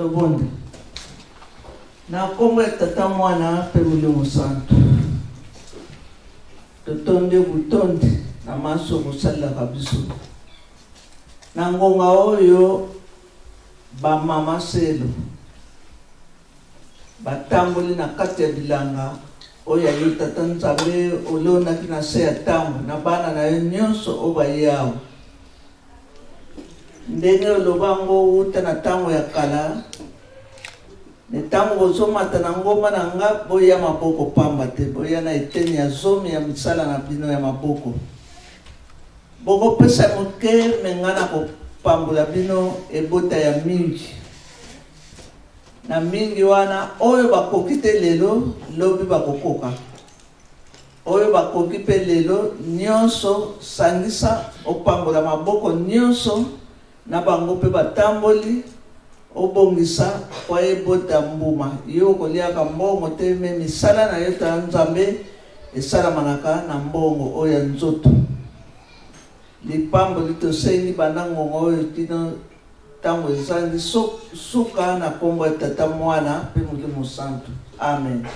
bonde. Na kombo ya tata mwana pe Mulungu Santu. Totonde butonde na maso kusala kabiso. Na ngonga oyo ba mama selo. Batamboli na kati ya bilanga oyo ali tata Nzambe olona kina se ya tambo na bana na yo nyonso oba yao. Ndenge olobango uta na tango ya kala ne tango bozomata na ngoma na nga boya maboko pamba te boya na eteni ya zomi ya misala na bino ya maboko boko pesa moke mengana ko pambola bino ebota ya mingi na mingi wana oyo bakoki te lelo lobi bakokoka oyo bakoki pe lelo nyonso sangisa opambola maboko nyonso na bango pe batamboli obongisa kwa ebota mbuma yo koliaka mbongo te me misala na yo ta Nzambe esala manaka na mbongo oyo nzoto lipamboli tosengi banango oyo tino tango ezangi suka na kombo ya tata mwana pe Mulungu Santu. Amen.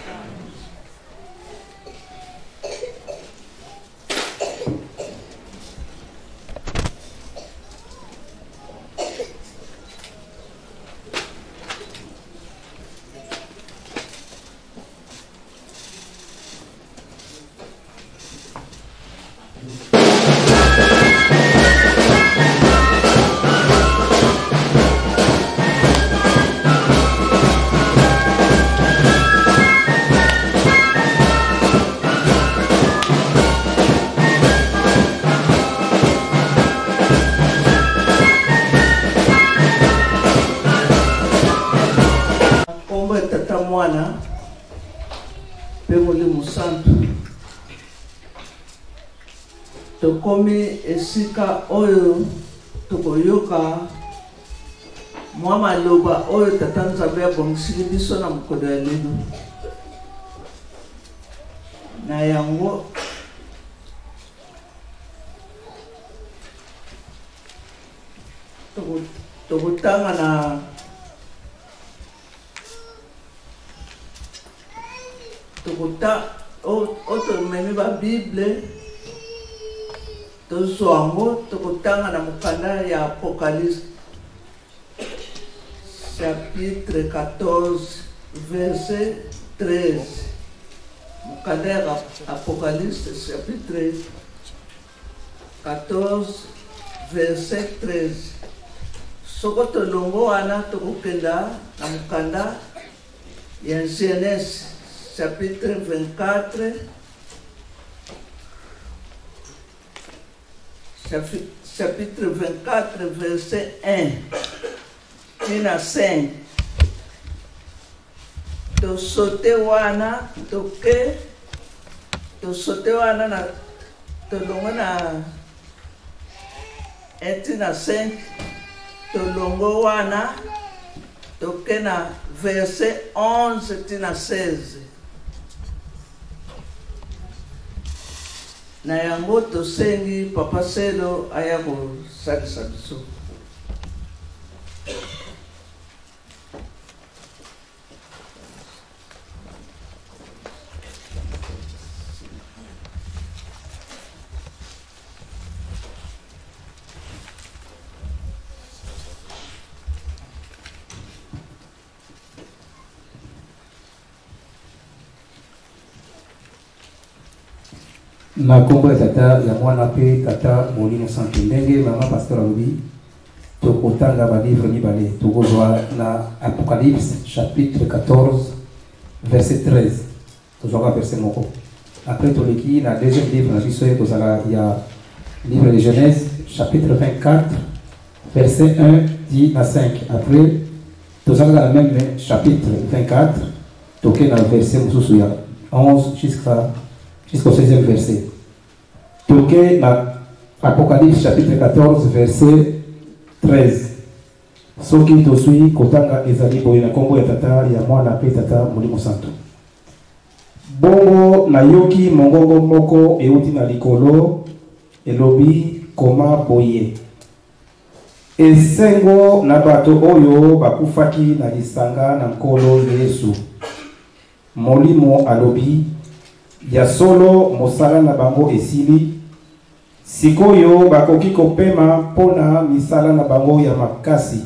Mwana pe Mulungu Santu tokomi esika oyo tokoyoka mwa maloba oyo tata Nzambe abongisili biso na mokolo ya lelo na yango tokotanga na tokota oto memi ba Bible tozwango tokotanga na mokanda ya Apocalypse chapitre 14 verset 13 mokanda ya Apocalypse chapitre 14 verset 13 soko tolongo wana tokokenda na mokanda ya Genèse chapitre 24 chapitre 24 verset 1 tina 5 to sote wana na to longo na etina 5 to longo wana to kena verset 11 tina 16 na yango tosengi Papa Selo aya kosalisa biso. Na kombo ya tata ya mwana pe tata Mulungu Santu ndenge mama pasteur alobi tokotanga ba livre mibale tokozwa na Apocalypse chapitre 14 verset 13 tozwaka verset moko après toleki na deuxième livre na biso tozala ya livre de Genèse chapitre 24 verset 1 dit à 5 après tozala la même chapitre 24 toke na verset mosusu ya 11 jusqu'au 16e verset. Toke na Apocalypse chapitre 14 verset 13. Soki tosui kotanga ezali boye na kombo ya tata ya mwana pe tata Mulungu Santu. Bongo na yoki mongongo moko euti na likolo elobi koma boye. esengo na bato oyo bakufaki na lisanga na nkolo Yesu. Molimo alobi ya solo mosala na bango esili, sikoyo bakoki kopema pona misala na bango ya makasi,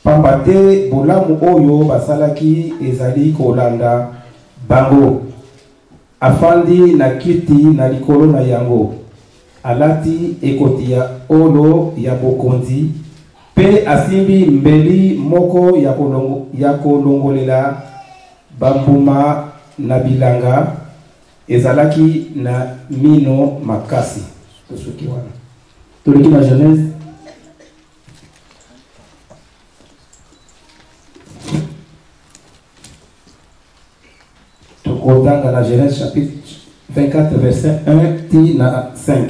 pamba te bolamu oyo basalaki ezali kolanda bango. Afandi na kiti na likolo na yango alati ekoti ya olo ya bokonzi, pe asimbi mbeli moko ya kolongolela bambuma na bilanga ezalaki na mino makasi. Tosuki wana toleki na Genèse tokotanga na Genèse chapitre 24 verset 1 ti na 5.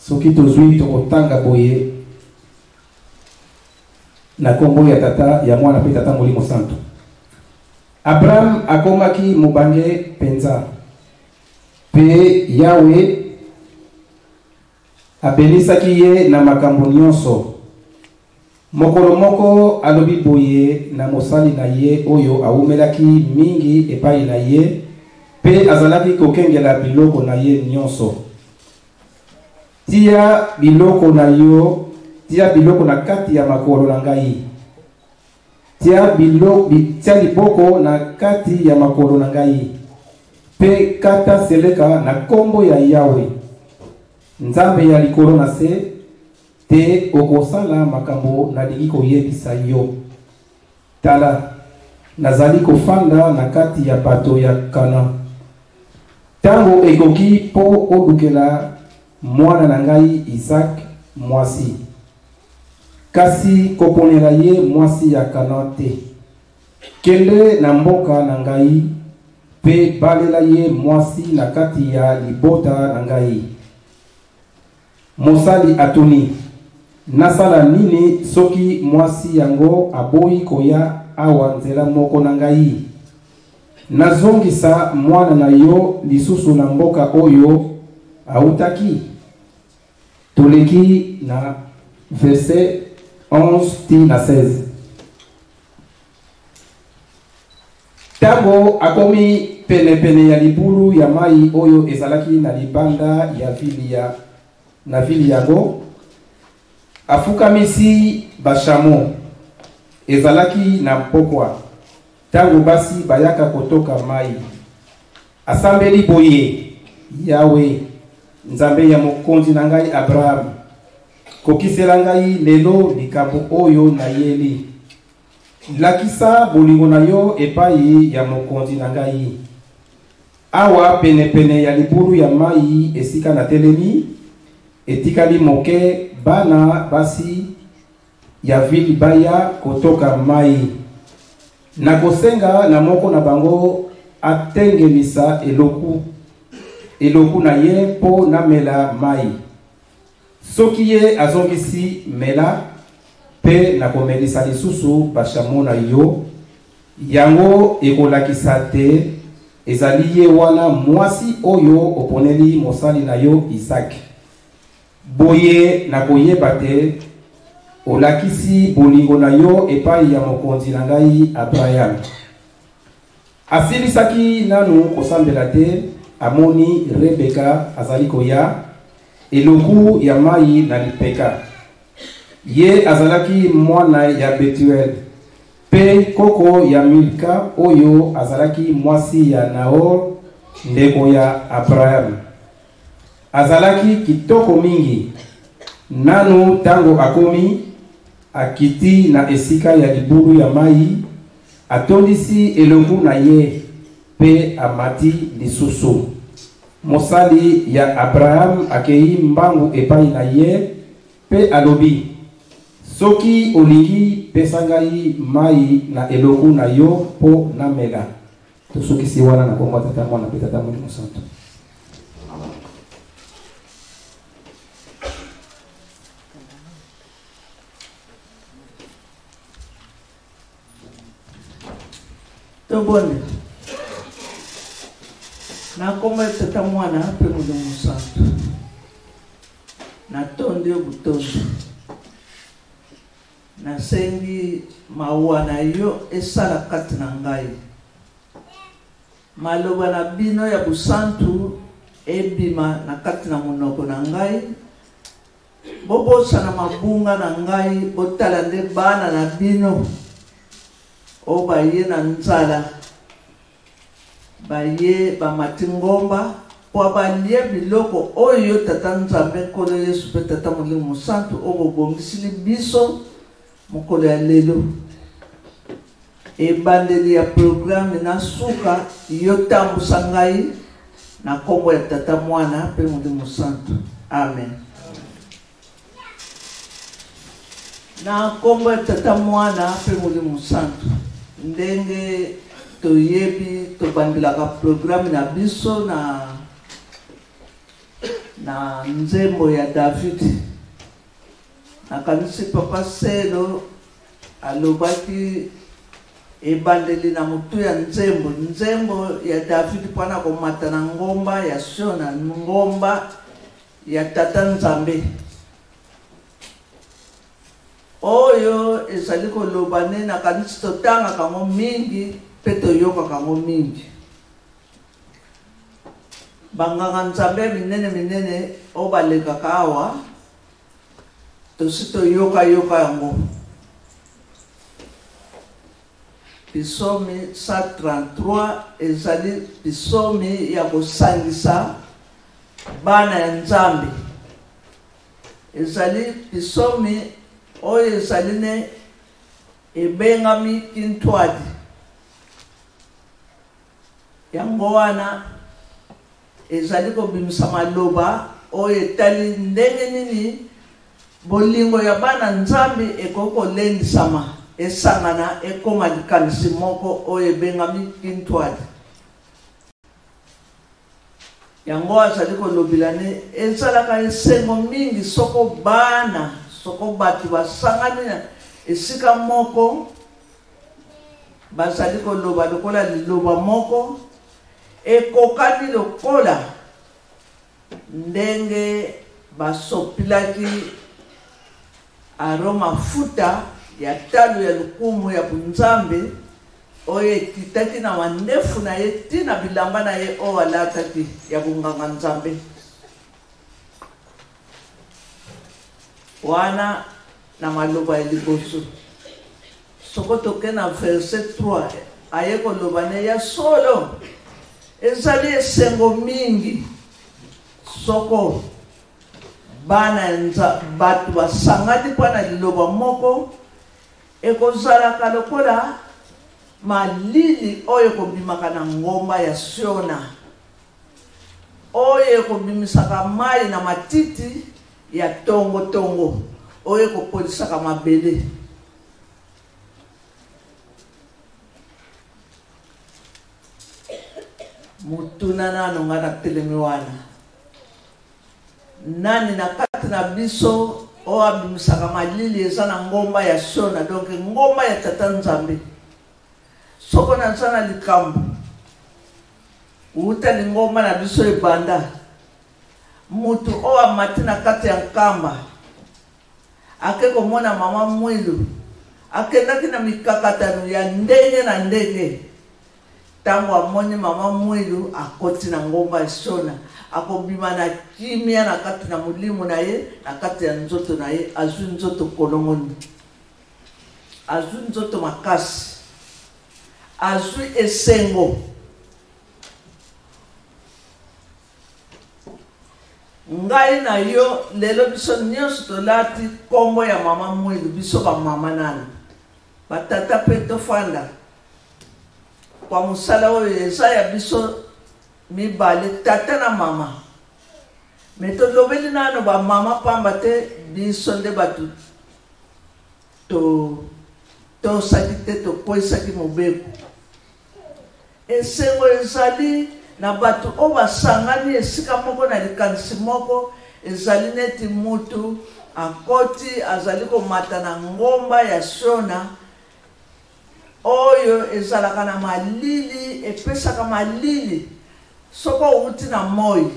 Soki tozwi tokotanga boye na kombo ya tata ya mwana pe tata Molimo Santo. Abraham akomaki mobange penza, pe Yawe abelisaki ye na makambo nyonso. Mokolo moko alobi boye na mosali na ye oyo awumelaki mingi epai na ye, pe azalaki kokengela biloko na ye nyonso. Tia biloko na kati ya makolo na ngai. Tia liboko na kati ya makolo na ngai. Pe kata seleka na kombo ya Yawe, Nzambe ya likolo na se, te okosala makambo nalingi koyebisa yo. Tala, nazali kofanda na kati ya bato ya Kana. Tango ekoki po olukela mwana na ngai Isaac mwasi, kasi koponela ye mwasi ya Kana te. Kende na mboka na ngai, pe balela ye mwasi na kati ya libota na ngai. Mosali atuni, nasala nini soki mwasi yango aboyi koya awa nzela moko na ngai? Nazongisa mwana na yo lisusu na mboka oyo autaki. Toleki na verset 11 ti na 16. Tango akomi pene ya libulu ya mai oyo ezalaki na libanda ya vili yango, afukamisi bashamo ezalaki na mpokwa. Tango basi bayaka kotoka mai, asambeli boye: Yawe, Nzambe ya mokonzi na ngai Abraham, kokisela ngai lelo likambo oyo na yeli. Lakisa bolingo na yo epai ya mokonzi na ngai. Awa pene ya libulu ya mai esika na telemi, etikali moke bana basi ya vili baya kotoka mai. Nakosenga na moko na bango atengemisa eloku na ye po na mela mai. Soki ye azongisi mela, pe nakomelisa lisusu bashamo na yo, yango ekolakisa te ezali ye wana mwasi oyo oponeli mosali na yo Isaac. Boye nakoyeba te olakisi bolingo na yo epai ya mokonzi na ngai Abraham. Asilisaki nanu kosambela te, amoni Rebeka azali koya eloku ya mai na lipeka. Ye azalaki mwana ya Betuel, pe koko ya Milka oyo azalaki mwasi ya Nahor ndeko ya Abraham. Azalaki kitoko mingi. Nanu tango akomi akiti na esika ya libulu ya mai, atondisi eloku na ye, pe amati lisusu. Mosali ya Abraham akei mbangu epai na ye, pe alobi: soki olingi pesa ngai mai na eloku na yo po na mela. to soki si wana na kombo tata mwana pe tata Molimo Santo. Tobone na kombo tata mwana pe Molimo Santo na tondi obutondo na sengi maua na yo esala kati na ngai maloba na bino ya busantu ebima na kati na monoko na ngai bobosa na mabunga na ngai botala nde bana na bino o baye na nzala baye bamati ngomba po balie biloko oyo tata Nzambe Nkolo Yesu pe tata Molimo Santo o bobongisili biso mokolo ya lelo ebandeli ya programme na suka yo tambusa ngai na kombo ya tata mwana pe Molimo Santo. Amen. Na kombo ya tata mwana pe Molimo Santo ndenge toyebi tobandelaka programme na biso na nzembo ya David. Nakanisi papa Selo alobaki ebandeli na mutu ya nzembo ya David pana komata na ngomba ya Shona, ngomba ya tata Nzambe oyo ezali koloba ne nakanisi totanga kango mingi pe toyoka kango mingi. Banganga Nzambe minene o balekaka awa tosito yoka yango. Pisomi 133 ezali pisomi ya kosangisa bana ya Nzambe. Ezali pisomi oyo ezali ne ebengami kintwadi. Yango wana ezali kobimisa maloba oyo etali ndenge nini bolingo ya bana Nzambe ekoko lendisama esangana ekoma likanisi moko oyo ebengami kintwadi. Yango azali kolobila ne ezalaka esengo mingi soko bana soko batu basangani na esika moko bazali koloba lokola liloba moko ekokani lokola ndenge basopilaki aroma futa ya talo ya lukumu ya bunzambe oyo ekitaki na wandefu na ye tina bilamba na ye oyo alataki ya bunganga Nzambe. Wana na maloba ya liboso soko toke na verset 3 aye koloba ne ya solo ezali esengo mingi soko bana batu basangati pana liloba moko ekozalaka lokola malili oyo kobimaka na ngomba ya Shona oyo kobimisaka mai na matiti ya tongo oyo kopolisaka mabele. Mutuna nano nga na telemi wana nani na kati na biso o abimisaka malili eza na ngomba ya Shona, donc ngomba ya tata Nzambe. Soko na sana likambo uta ni ngomba na biso ebanda mutu o amati na kati ya nkamba ake komona mama mwilu akendaki na mikakatano ya ndenge na ndenge. Tango amoni mama mwilu akoti na ngomba ya Shona akobima na kimia na kati na mulimu na ye na kati ya nzoto na ye azwi nzoto kolongoni azwi nzoto makasi azwi esengo. Ngai na yo lelo biso nyonso tolati kombo ya mama mwilu biso ba mama nani batata pe tofanda kwa musala oyo eza ya biso mibale tata na mama metolobeli nano ba mama pamba te biso nde batu to saki te to poisaki mobeko esengo ezali na bato o basangani esika moko na likanisi moko ezali neti mutu akoti azali komata na ngomba ya Shona oyo ezalaka na malili epesaka malili soko uti na moi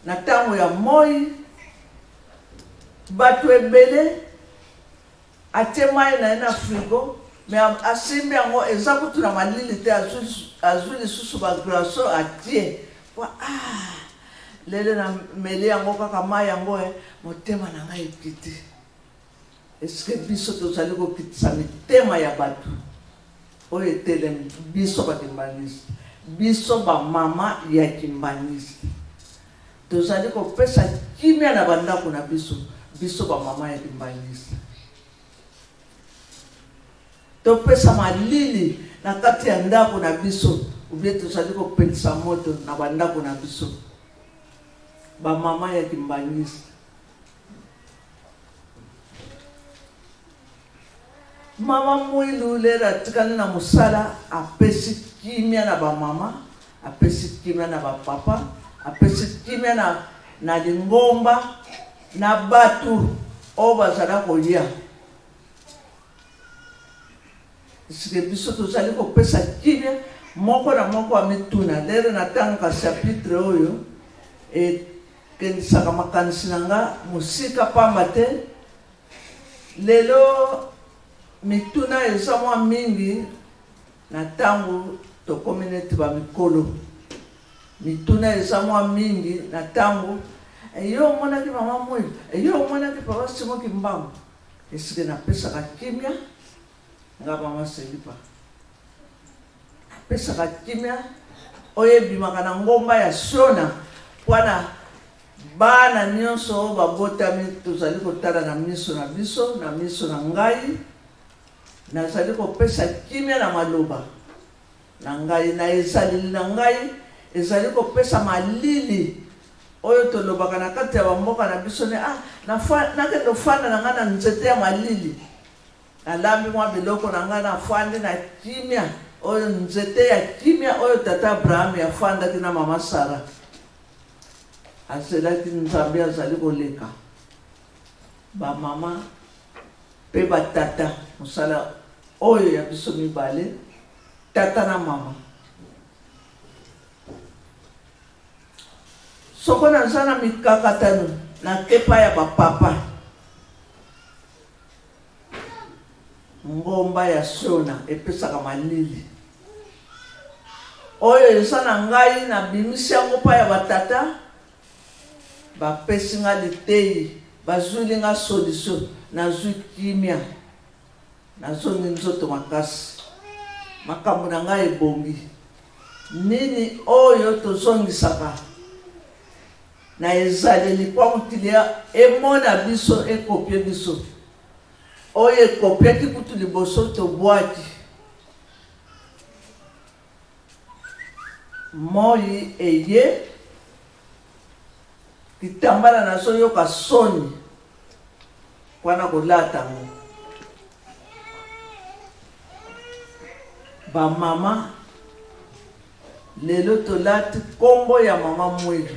na tango ya moi bato ebele atemai na frigo me asimbi yango eza kutu na malili te azwi lisusu baglaso atie lele na meli yango kaka mai yango motema na ngai ekiti eske biso tozali kokitisa mitema ya bato oyo etelemi biso bakimbanisi biso bamama ya kimbanisi tozali kopesa kimia na bandako na biso bamama ya kimbanisi topesa malili na kati ya ndako na biso ubie tozali kopelisa moto na bandako na biso bamama ya kimbanisi mama mwilu lera tikani na musala apesi kimia na bamama apesi kimia na bapapa apesi kimia na lingomba na batu o bazala kolia sike biso tozali kopesa kimia moko na moko amituna lera na tanga chapitre oyo kenisaka makanisi nanga musika pamba te lelo mituna eza mwa mingi na tango tokomi neti bamikolo mituna eza mwa mingi na tango eyo omonaki mama mwilu eyo omonaki papa simoki mbambo esike napesaka kimia nga mama Selipa napesaka kimia oyo ebimaka na ngomba ya Shona wana bana nyonso babotami tozali kotala na miso na biso na miso na ngai nazali kopesa kimia na maloba na ngai na ezalili na ngai ezali kopesa malili oyo tolobaka na kati ya bamboka na biso ne nakende ofanda na ngai na nzete ya malili nalambi mwa biloko na ngai nafandi na kimia oyo nzete ya kimia oyo tata Abraham yafandaki na mama Sara azelaki nzambe azali koleka bamama pe batata mosala oyo ya biso mibale tata na mama soko naza na mikakatano na kepa ya bapapa ngomba ya Shona epesaka malili oyo eza na ngai na bimisi yango pa ya batata bapesi nga litei bazwili nga solution nazwi kimia nazongi nzoto makasi makambo na ngai ebongi nini oyo tozongisaka na ezaleli kwa mutilia emona biso ekopie biso oyo ekopiaki kutu liboso tobwaki moi eye kitambala nazoyoka soni wana kolata ngo bamama lelo tolati kombo ya mama mwilu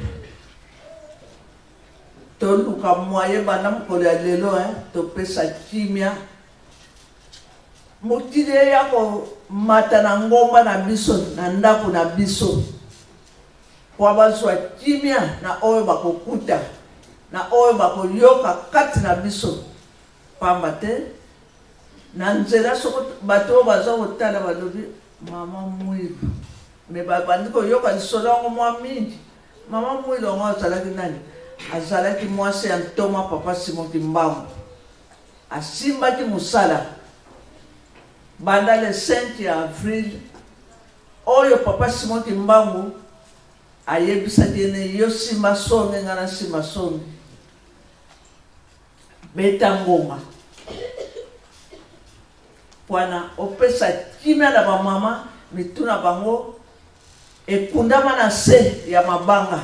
toluka mwaye bana mokolo ya lelo topesa kimia mokili ya komata na ngomba na biso na ndako na biso kwa bazwa kimia na oyo bakokuta na oyo bakoyoka kati na biso pamba te na nzela soko bato baza kotala balobi mama mwilu me babandi koyoka lisolo yango mwa mingi mama mwilu yango azalaki nani azalaki mwasi ya ntoma papa Simoki Mbambo asimbaki musala banda le 5 ya avril oyo papa Simoki Mbambo ayebisaki ene yo simba songe nga na simba songe beta ngoma wana opesa kimia na bamama mituna bango ekundama na se ya mabanga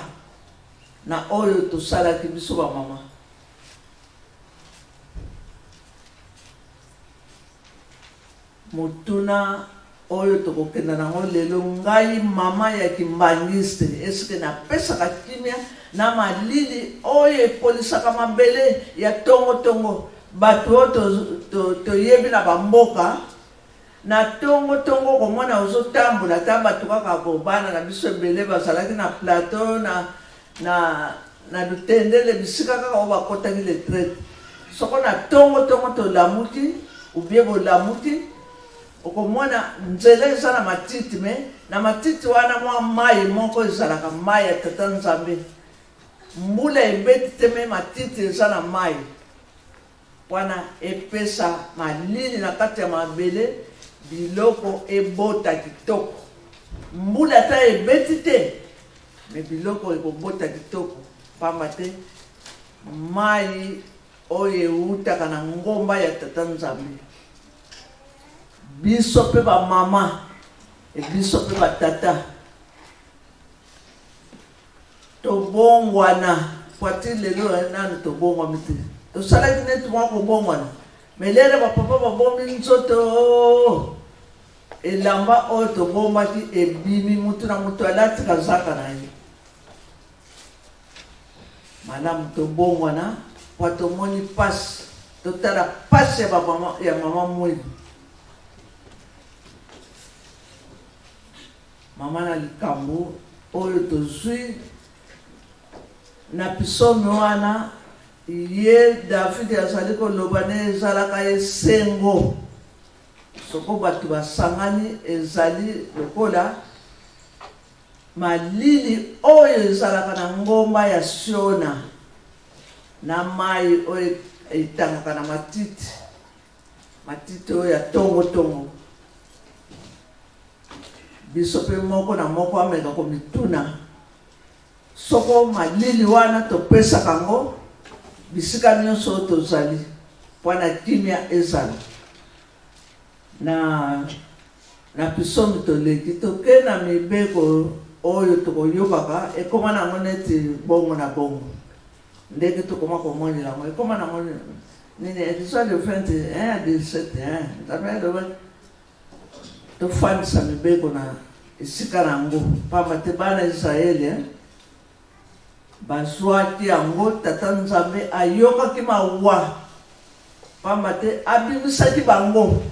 na oyo tosalaki biso bamama mutuna oyo tokokenda nango lelo ngai mama ya kimbangiste eske napesaka kimia na malili oyo epolisaka mabele ya tongo bato oyo toyebi na bamboka na tongo komona ozotambola ta bato kaka kobana na biso ebele bazalaki na plateau na lutendele bisika kaka oyo bakotaki le traite soko na tongo tolamuki ubie bolamuki okomona nzela eza na matiti me na matiti wana mwa mai moko ezalaka mai ya tata nzambe mbula ebeti te me matiti eza na mai wana epesa malili na kati ya mabele biloko ebota kitoko mbula ata ebeti te me biloko ekobota kitoko pamba te mai oyo eutaka na ngomba ya tata nzambe biso mpe bamama biso mpe batata tobongwana poati lelo nanu tobongwami te tosalaki neti mwa kobongwana me lere bapapa babombi nzoto elamba oyo tobombaki ebimi mutu na mutu alati kazaka na ye malamu tobongwana po tomoni pasi totala pasi ya mama mwili mama na likambo oyo tozwi na pisomi wana ye David azali koloba ne ezalaka esengo soko bato basangani ezali lokola malili oyo ezalaka na ngomba ya Siona na mai oyo etangaka na matiti oyo ya tongo biso pe moko na moko ameka komituna soko malili wana topesaka ngo bisika nyonso tozali mpona kimia ezala na pisomi toleki toke na mibeko oyo tokoyokaka ekoma nango neti bongo na bongo ndenge tokoma komonela ngo ekoma nango nini episode 21 à 17 tofandisa mibeko na esika nango pamba te bana Israeli bazwaki yango tata nzambe ayokaki mawa pamba te abimisaki bango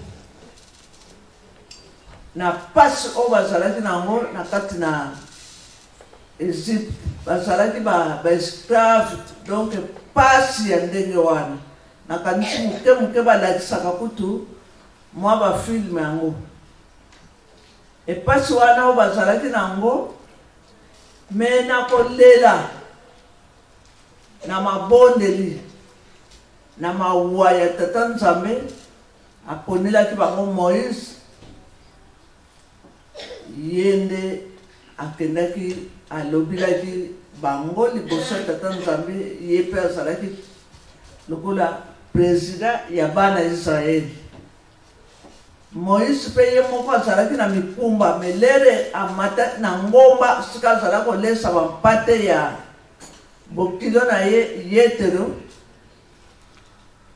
na pasi oyo bazalaki nango na kati na Egypte bazalaki baesclave donc pasi ya ndenge wana nakanisi moke balakisaka kutu mwa bafilme yango epasi wana oyo bazalaki nango me na kolela na mabondeli na mawa ya tata nzambe aponelaki bango Moïse yende akendaki alobilaki bango liboso ya tata nzambe ye mpe azalaki lokola président ya bana Israeli Moïse mpe ye moko azalaki na mikumba melere amata na ngomba sika azalaki kolesa bampate ya bokilo na ye yetero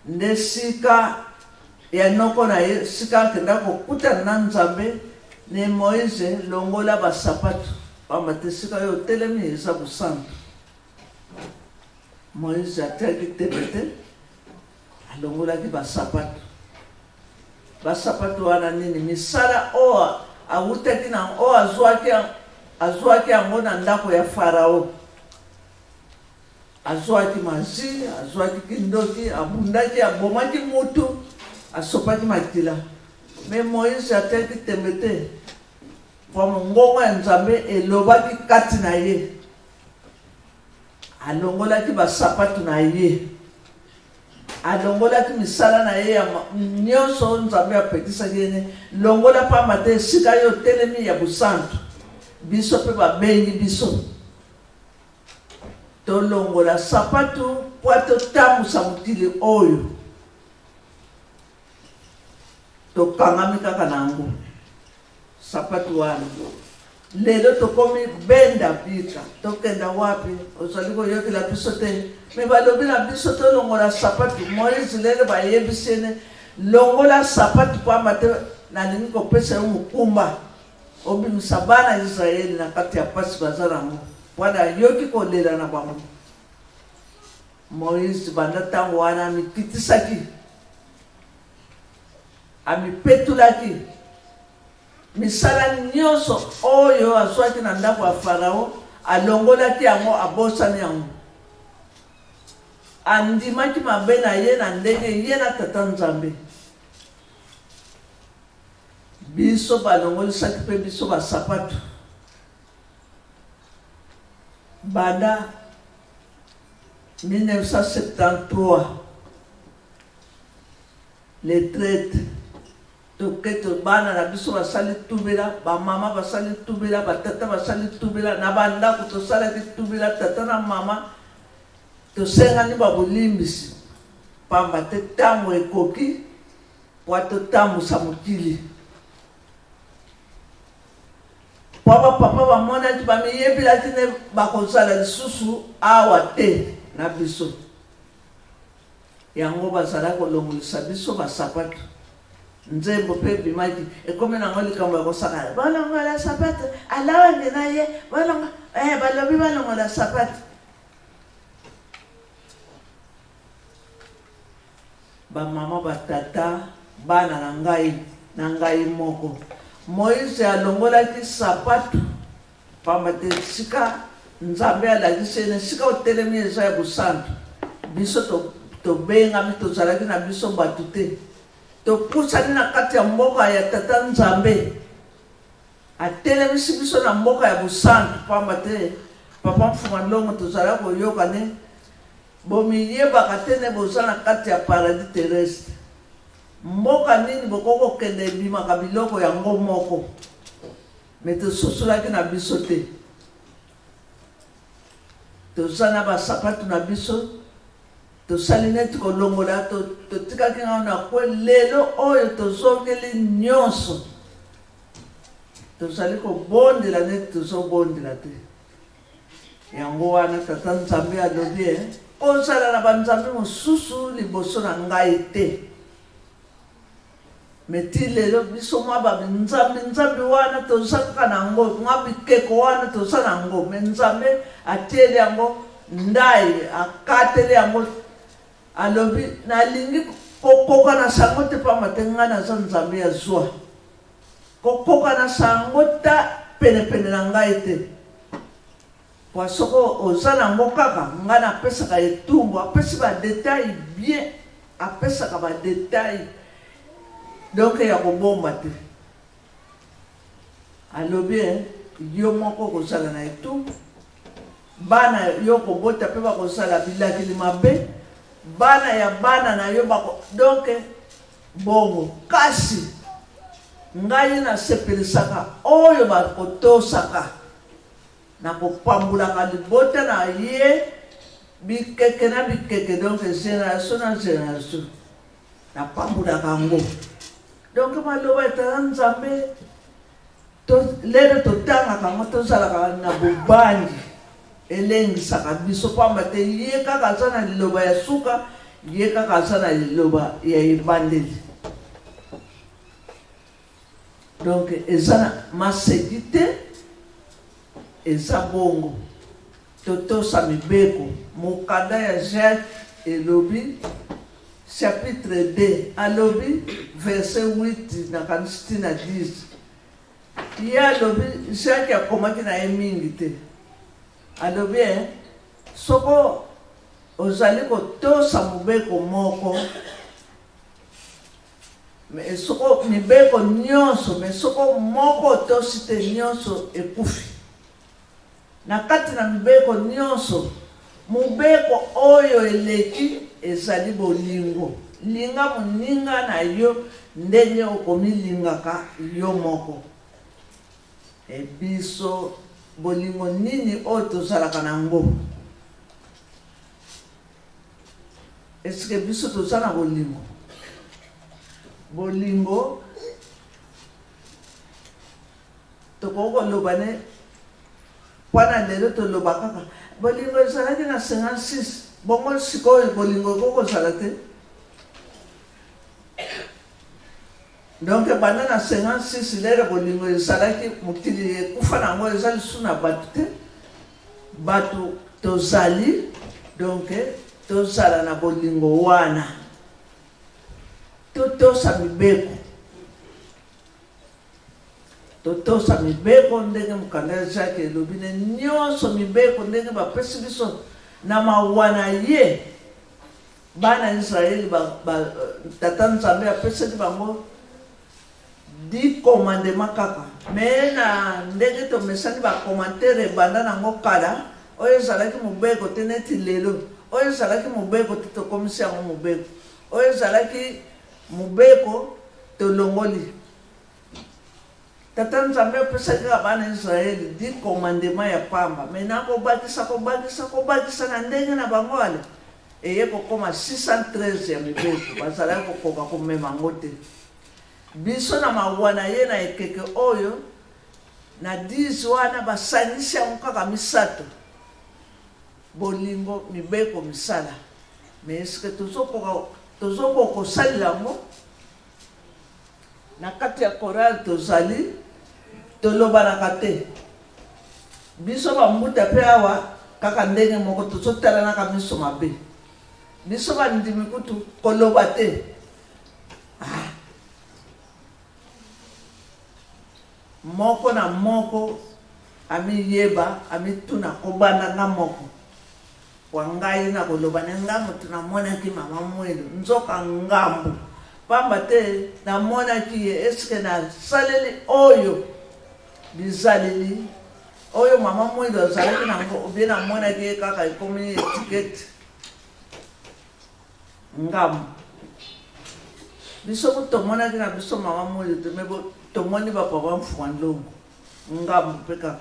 nde sika ya noko na ye sika akenda kokutana na nzambe ne Moïse longola basapatu pamba te sika oyo otelemi eza busantu Moïse atiaki tebete alongolaki basapatu wana nini misala oyo awutaki na oyo azwaki yango na ndako ya Farao azwaki mazi azwaki kindoki abundaki abomaki mutu asopaki makila me Moïse atiaki tembete po mongongo ya nzambe elobaki kati na ye alongolaki basapatu na ye alongolaki misala na ye nyonso nzambe apekisaki ene longola pamba te esika yo telemi ya busantu biso mpe babengi biso tolongola sapatu po totambusa mokili oyo tokangami kaka nango sapatu wana lelo tokomi benda bika tokenda wapi ozali koyokela biso te me balobi na biso tolongola sapatu Moïse lelo bayebisi ene longola sapatu pamba te nalingi kopesa yo mukumba obimisa bana ya Israeli na kati ya pasi bazaramo wana yoki kolela na bango. Moïse banda tango wana amikitisaki amipetulaki misala nyonso oyo azwaki na ndako ya Farao alongolaki yango abosani yango andimaki mabe na ye na ndenge ye na tata Nzambe. Biso balongolisaki mpe biso basapatu banda 1973 les traites toketo bana na biso basali tubela bamama basali tubela batata basali tubela na bandako tosalaki tubela tata na mama tosengani babolimbisi pamba te ntango ekoki po totambusa mokili po bapapa bamonaki bamiyebelaki ne bakozala lisusu awa te na biso yango bazala kolongolisa biso basapatu nzembo mpe bimaki ekomi nango likambo ya kosakala balongola sapatu alawange na ye balobi balongola sapatu. Bamama batata bana na ngai moko Moïse alongolaki sapatu pamba te sika Nzambe alakisi ene sika otelemi eza ya busantu biso tobengami tozalaki na biso batu te topusani na kati ya mboka ya tata Nzambe atelemisi biso na mboka ya busantu pamba te papa mfunga ndongo tozalaki koyoka ne bomiyebaka te ne boza na kati ya paradis terrestre mboka nini bokoko kende ebimaka biloko yango moko me tososolaki na biso te toza na basapatu na biso tosali neti kolongola totikaki ngao na kwe lelo oyo tozongeli nyonso tozali kobondela neti tozobondela te yango wana tata Nzambe alobi kozala na banzambe mosusu liboso na ngai te meti lelo biso mwa banzambe wana toza kaka nango mwa bikeko wana toza nango me Nzambe atieli yango ndai akateli yango alobi nalingi kokoka na sango te pamba te ngai naza Nzambe ya zwa kokoka na sango ta penepene na ngai te po soko oza nango kaka ngai napesaka etumbu apesi badetail bien apesaka badetail donc ya kobomba te alobi yo moko kozala na etumbu bana yo kobota mpe bakozala bilakili mabe bana ya bana na yo donc bongo kasi ngai nasepelisaka oyo bakotosaka na kopambulaka libota na ye bikeke na bikeke donc génération na génération na pambulaka yango donc maloba etala Nzambe lelo totangaka yango tozalaka na bobangi elengisaka biso pamba te ye kaka aza na liloba ya suka ye kaka aza na liloba ya ebandeli donc eza na maseki te eza bongo totosa mibeko mokanda ya Jacques elobi chapitre 2 alobi verset 8 na kanisi na 10 ye alobi Jacques akomaki na ye mingi te alobi soko ozali kotosa mobeko moko me soko mibeko nyonso me soko moko otosi te nyonso ekufi na kati na mibeko nyonso mobeko oyo eleki ezali bolingo linga moninga na yo ndenge okomilingaka yo moko ebiso bolingo nini oyo tozalaka nango eske biso toza na bolingo bolingo tokoki koloba ne wana lelo toloba kaka bolingo ezalaki na 56 bongo sikoyo bolingo ekokozala te Donc banana 56 lere bolingo ezalaki mokili kufa nango ezali suna bato te bato tozali donc tozala na bolingo wana totosa mibeko ndenge mokanda Jacques elobi ne nyonso mibeko ndenge bapesi biso na mawana ye bana Israeli tata Nzambe apesaki bango 10 commandements kaka mais na ndenge tomesani bacommentaire ebanda nango kala oyo ezalaki mobeko te neti lelo oyo ezalaki mobeko te tokomisi yango mobeko oyo ezalaki mobeko tolongoli tata Nzambe apesaki bana Israeli 10 commandements ya pamba mais nakobakisa na ndenge na bango ale eye kokoma 613 ya mibeko bazalaki kokoka komema ngo te biso na mawana ye na ekeke oyo na 10 wana basanisi yango kaka misato bolingo mibeko misala mais eske tozokoka kosalela yango na kati ya chorale tozali tolobanaka te biso bambuta mpe awa kaka ndenge moko tozotalanaka miso mabe biso bandimi kutu koloba te moko na moko amiyeba amituna kobanda nga moko wangai na koloba na ngambo tunamonaki mama mwelu nzoka ngambo pamba te namonaki ye eske na saleli oyo bizaleli oyo mama mwelu azalaki nango obie namonaki ye kaka ekomi etikete ngambo biso kutomonaki na biso mama mwelu temebo tomoni bapapa mfuandongo ngambo mpe kaka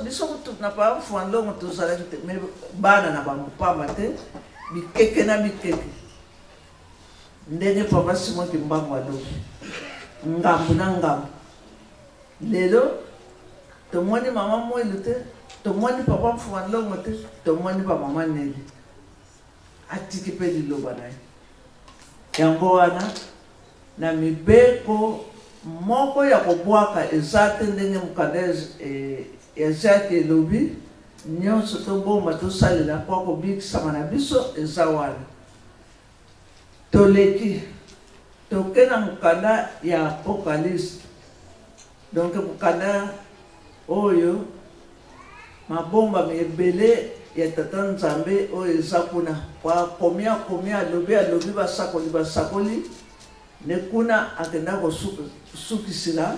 biso kutu na papa mfuandongo tozalaki te me bana na bango pamba te bikeke na bikeke ndenge papa simoki mbango alobi ngambo na ngambo lelo tomoni mama mwelu te tomoni papa mfuandongo te tomoni pa mama neli atiki mpe liloba na ye yango wana na mibeko moko ya kobwaka eza te ndenge mokanda ya Jacques elobi nyonso tobomba tosalela mpo kobikisama na biso eza wana toleki toke na mokanda ya Apocalypse donc mokanda oyo mabomba ebele ya tata Nzambe oyo eza kuna akomi alobi basakoli ne kuna akenda kosukisila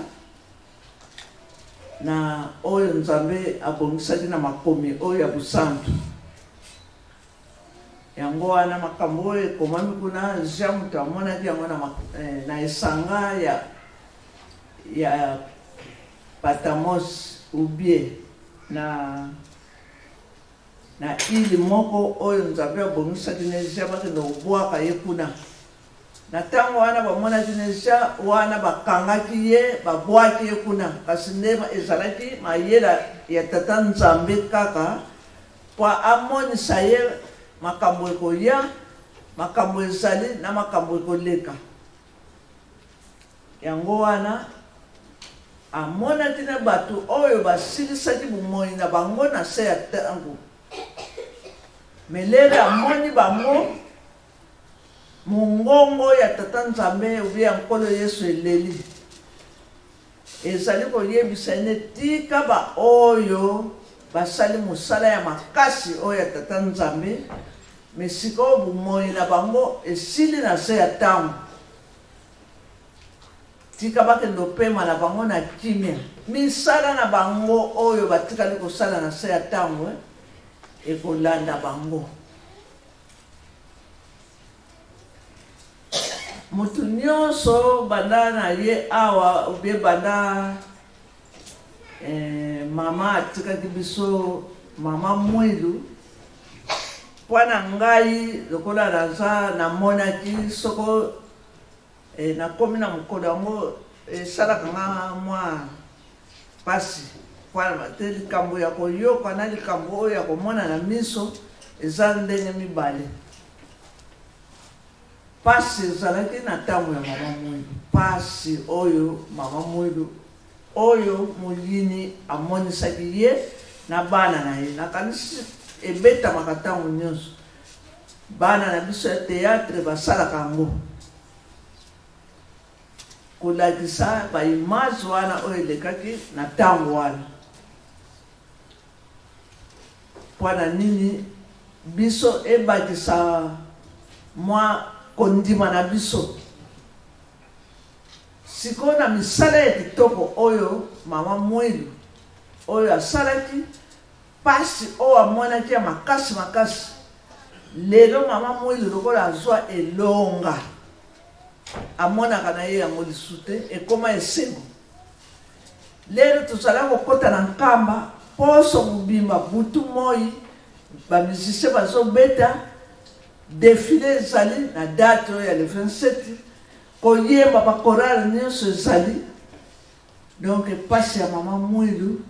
na oyo Nzambe abongisaki na makomi oyo ya busantu yango wana makambo oyo ekomami kuna Jean moto amonaki yango na esanga ya Patmos ubie na ili moko oyo Nzambe abongisaki ne Jean bakenda kobwaka ye kuna na tango wana bamonaki ne Jean wana bakangaki ye babwaki ye kuna kasi nde ezalaki mayela ya tata Nzambe kaka po amonisa ye makambo ekoya makambo ezali na makambo ekoleka yango wana amonaki na bato oyo basilisaki bomoi na bango na se ya tango melele amoni bango mongongo ya tata Nzambe ubia nkolo Yesu eleli ezali koyebisa ene tika ba oyo basali mosala ya makasi oyo ya tata Nzambe mesika oyo bomoi na bango esili na se ya tango tika bakende opema na bango na kimia misala na bango oyo batikali kosala na se ya tango ekolanda bango mutu nyonso banda na ye awa ubie banda mama atikaki biso mama mwelu pwana ngai lokola naza namonaki soko nakomi na mokolo yango esalaka nga mwa pasi pwana te likambo ya koyoka na likambo oyo ya komona na miso eza ndenge mibale pasi ezalaki na ntango ya mama mwindo. Pasi oyo mama mwindo oyo molini amonisaki ye na bana na ye. Nakanisi ebetamaka ntango nyonso. Bana na biso ya théâtre basalaka yango. Kolakisa baimage wana oyo elekaki na ntango wana. Pwana nini biso ebakisa mwa kondima na biso. Sikoyo na misala ya kitoko oyo mama mwindo oyo asalaki, pasi oyo amonaki ya makasi makasi. Lelo mama mwindo lokola azwa elonga, amonaka na ye yango lisusu te, ekoma esengo. Lelo tozala kokota na nkamba poso mobimba butu moi bamisicien bazobeta défilé ezali na date oyo ya le 27 koyemba bakorale nyonso ezali. Donc pasi ya mama mwindo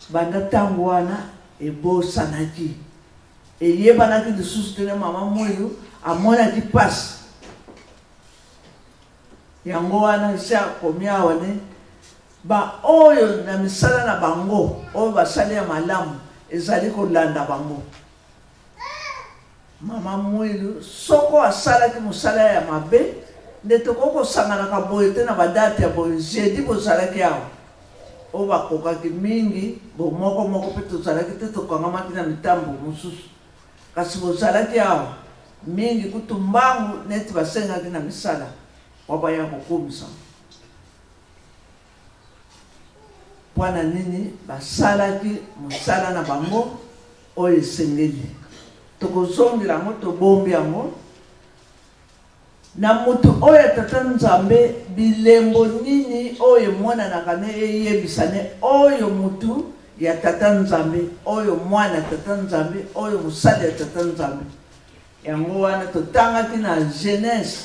banda ntango wana ebosanaki, eyebanaki lisusu te na mama mwindo amonaki pasi yango wana. Esi akomi awa ne ba oyo na misala na bango oyo basali ya malamu ezali kolanda bango. Mama mwindo soko asalaki mosala ya mabe nde tokokosanganaka boye te na badate ya boye. Jeudi bozalaki awa oyo bakokaki mingi bomoko moko mpe tozalaki te tokangamaki na mitambo mosusu, kasi bozalaki awa mingi kutu mbangu neti basengaki na misala wabaya kokumisa. Pwana nini basalaki mosala na bango oyo esengeli. Tokozongela yango tobombi yango na mutu oyo tata Nzambe. Bilembo nini oyo monanaka ne eyebisane oyo mutu ya tata Nzambe, oyo mwana tata Nzambe, oyo mosali ya tata Nzambe. Yango wana totangaki na Genèse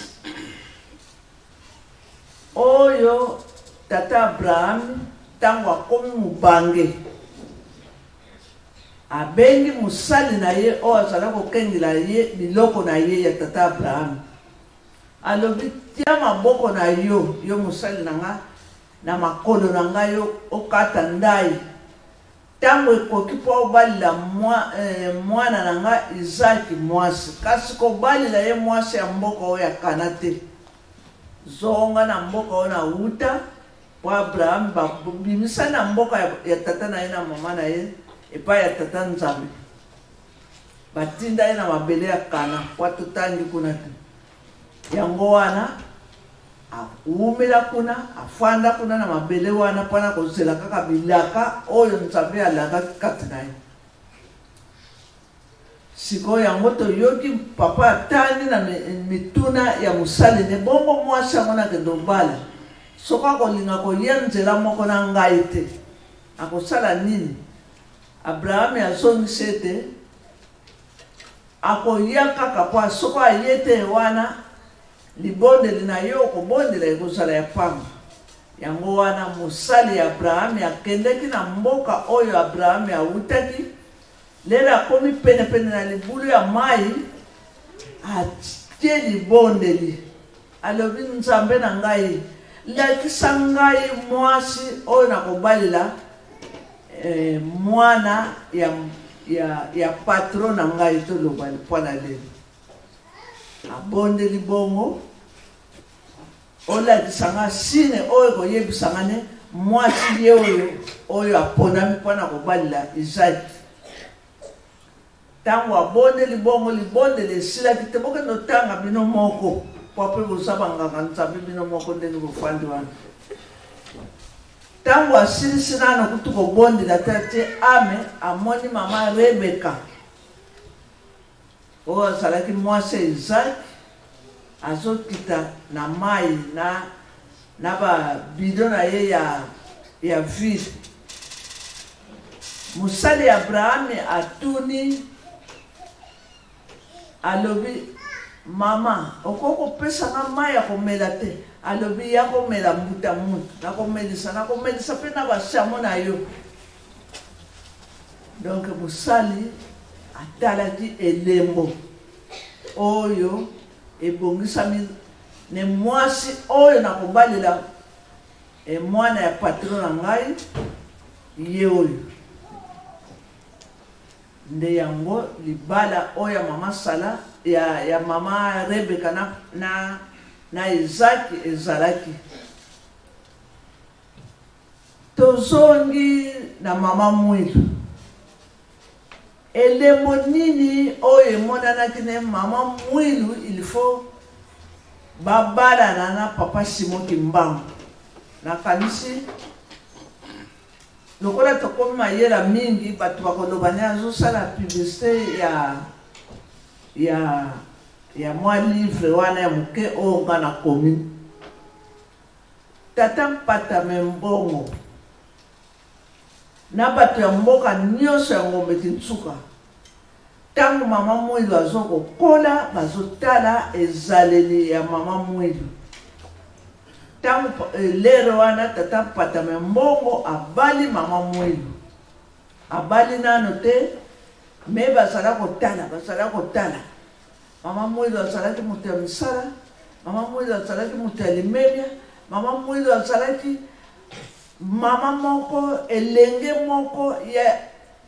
oyo tata Abraham tango akomi mubange abengi mosali na ye oyo azala kokengela ye biloko na ye ya tata Abraham. Alobi tia maboko na yo, yo mosali na nga, na makolo na nga yo okata ndai. Tango ekoki po obalila mwana na nga Isaki mwasi, kasi kobalila ye mwasi ya mboka oyo ya Kana te. Zonga na mboka oyo na uta po Abraham babimisa na mboka ya tata na ye na mama na ye epai ya tata Nzambe. Batinda ye na mabele ya Kana po totangi kuna te. Yango wana aumela kuna afanda kuna na mabele wana pana kozela kaka bilaka oyo Nzambe alangaki kati na ye. Sikoyo yango toyoki papa atani na mituna ya mosali ne bongo mwasi yango nakende obala. Soko akolinga kolia nzela moko na ngai te, akosala nini? Abraham azongisi ete akolia kaka po soko aye te wana libondeli na yo okobondela ekozala ya pamba. Yango wana mosali ya Abraham akendeki na mboka oyo Abraham awutaki. Lelo akomi pene na libulu ya mai atie libondeli. Alobi Nzambe na ngai lakisa ngai mwasi oyo nakobalela mwana ya patron na ngai toloba mpona lelo. Abondeli bongo olakisa nga sine oyo koyebisa ne mwasi ye oyo aponami mpona kobalela Isaki. Tango abondeli bongo libondeli esilaki te bokende otanga bino moko po mpe bozabangaka Nzambe bino moko ndenge bofandi wana. Tango asilisi nano kutu kobondela te ame amoni mama Rebeka oyo azalaki mwasi Isaki azokita na mai na babido na ye ya vide. Mosali Abraham atuni alobi mama okokopesa nga mai ya komela te. Alobi ya komela mbuta mutu nakomelisa mpe na bashamo na yo. Donc mosali atalaki elembo oyo ebongisami ne mwasi oyo nakobalela mwana ya patron na ngai ye oyo nde yango libala oyo mama sala ya mama Rebeka na Isaac ezalaki tozongi na mama Mwilu elembo nini oyo emonanaki ne mama Mwilu il faut babalana na papa Simon Kimbangu nakanisi lokola tokomi mayela mingi bato bakoloba ne azosala publicité ya mwa livre wana ya moke oyo nga nakomi tata Mpata Mbongo na bato ya mboka nyonso ya Ngombe Kintsuka ntango mama Mwilu azokokola bazotala ezaleli ya mama Mwilu ntango lero wana tata Mpata Mbongo abali mama Mwilu abali nano te me bazala kotala mama Mwilu azalaki moto ya misala mama Mwilu azalaki moto ya limemia mama Mwilu azalaki mama moko elenge moko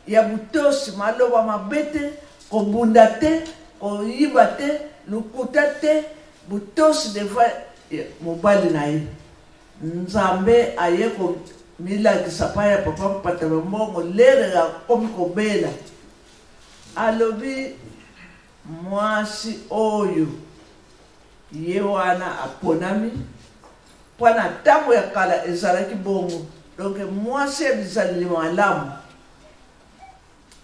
ya butosi maloba mabete kobunda te koyiba te lukuta te butosi deva mobali na ye nzambe aye komilakisa pa ya papa Mpata Mbongo lere akomi kobela alobi mwasi oyo ye wana aponami mpona ntango ya kala ezalaki bongo donc mwasi ya bizaleli malamu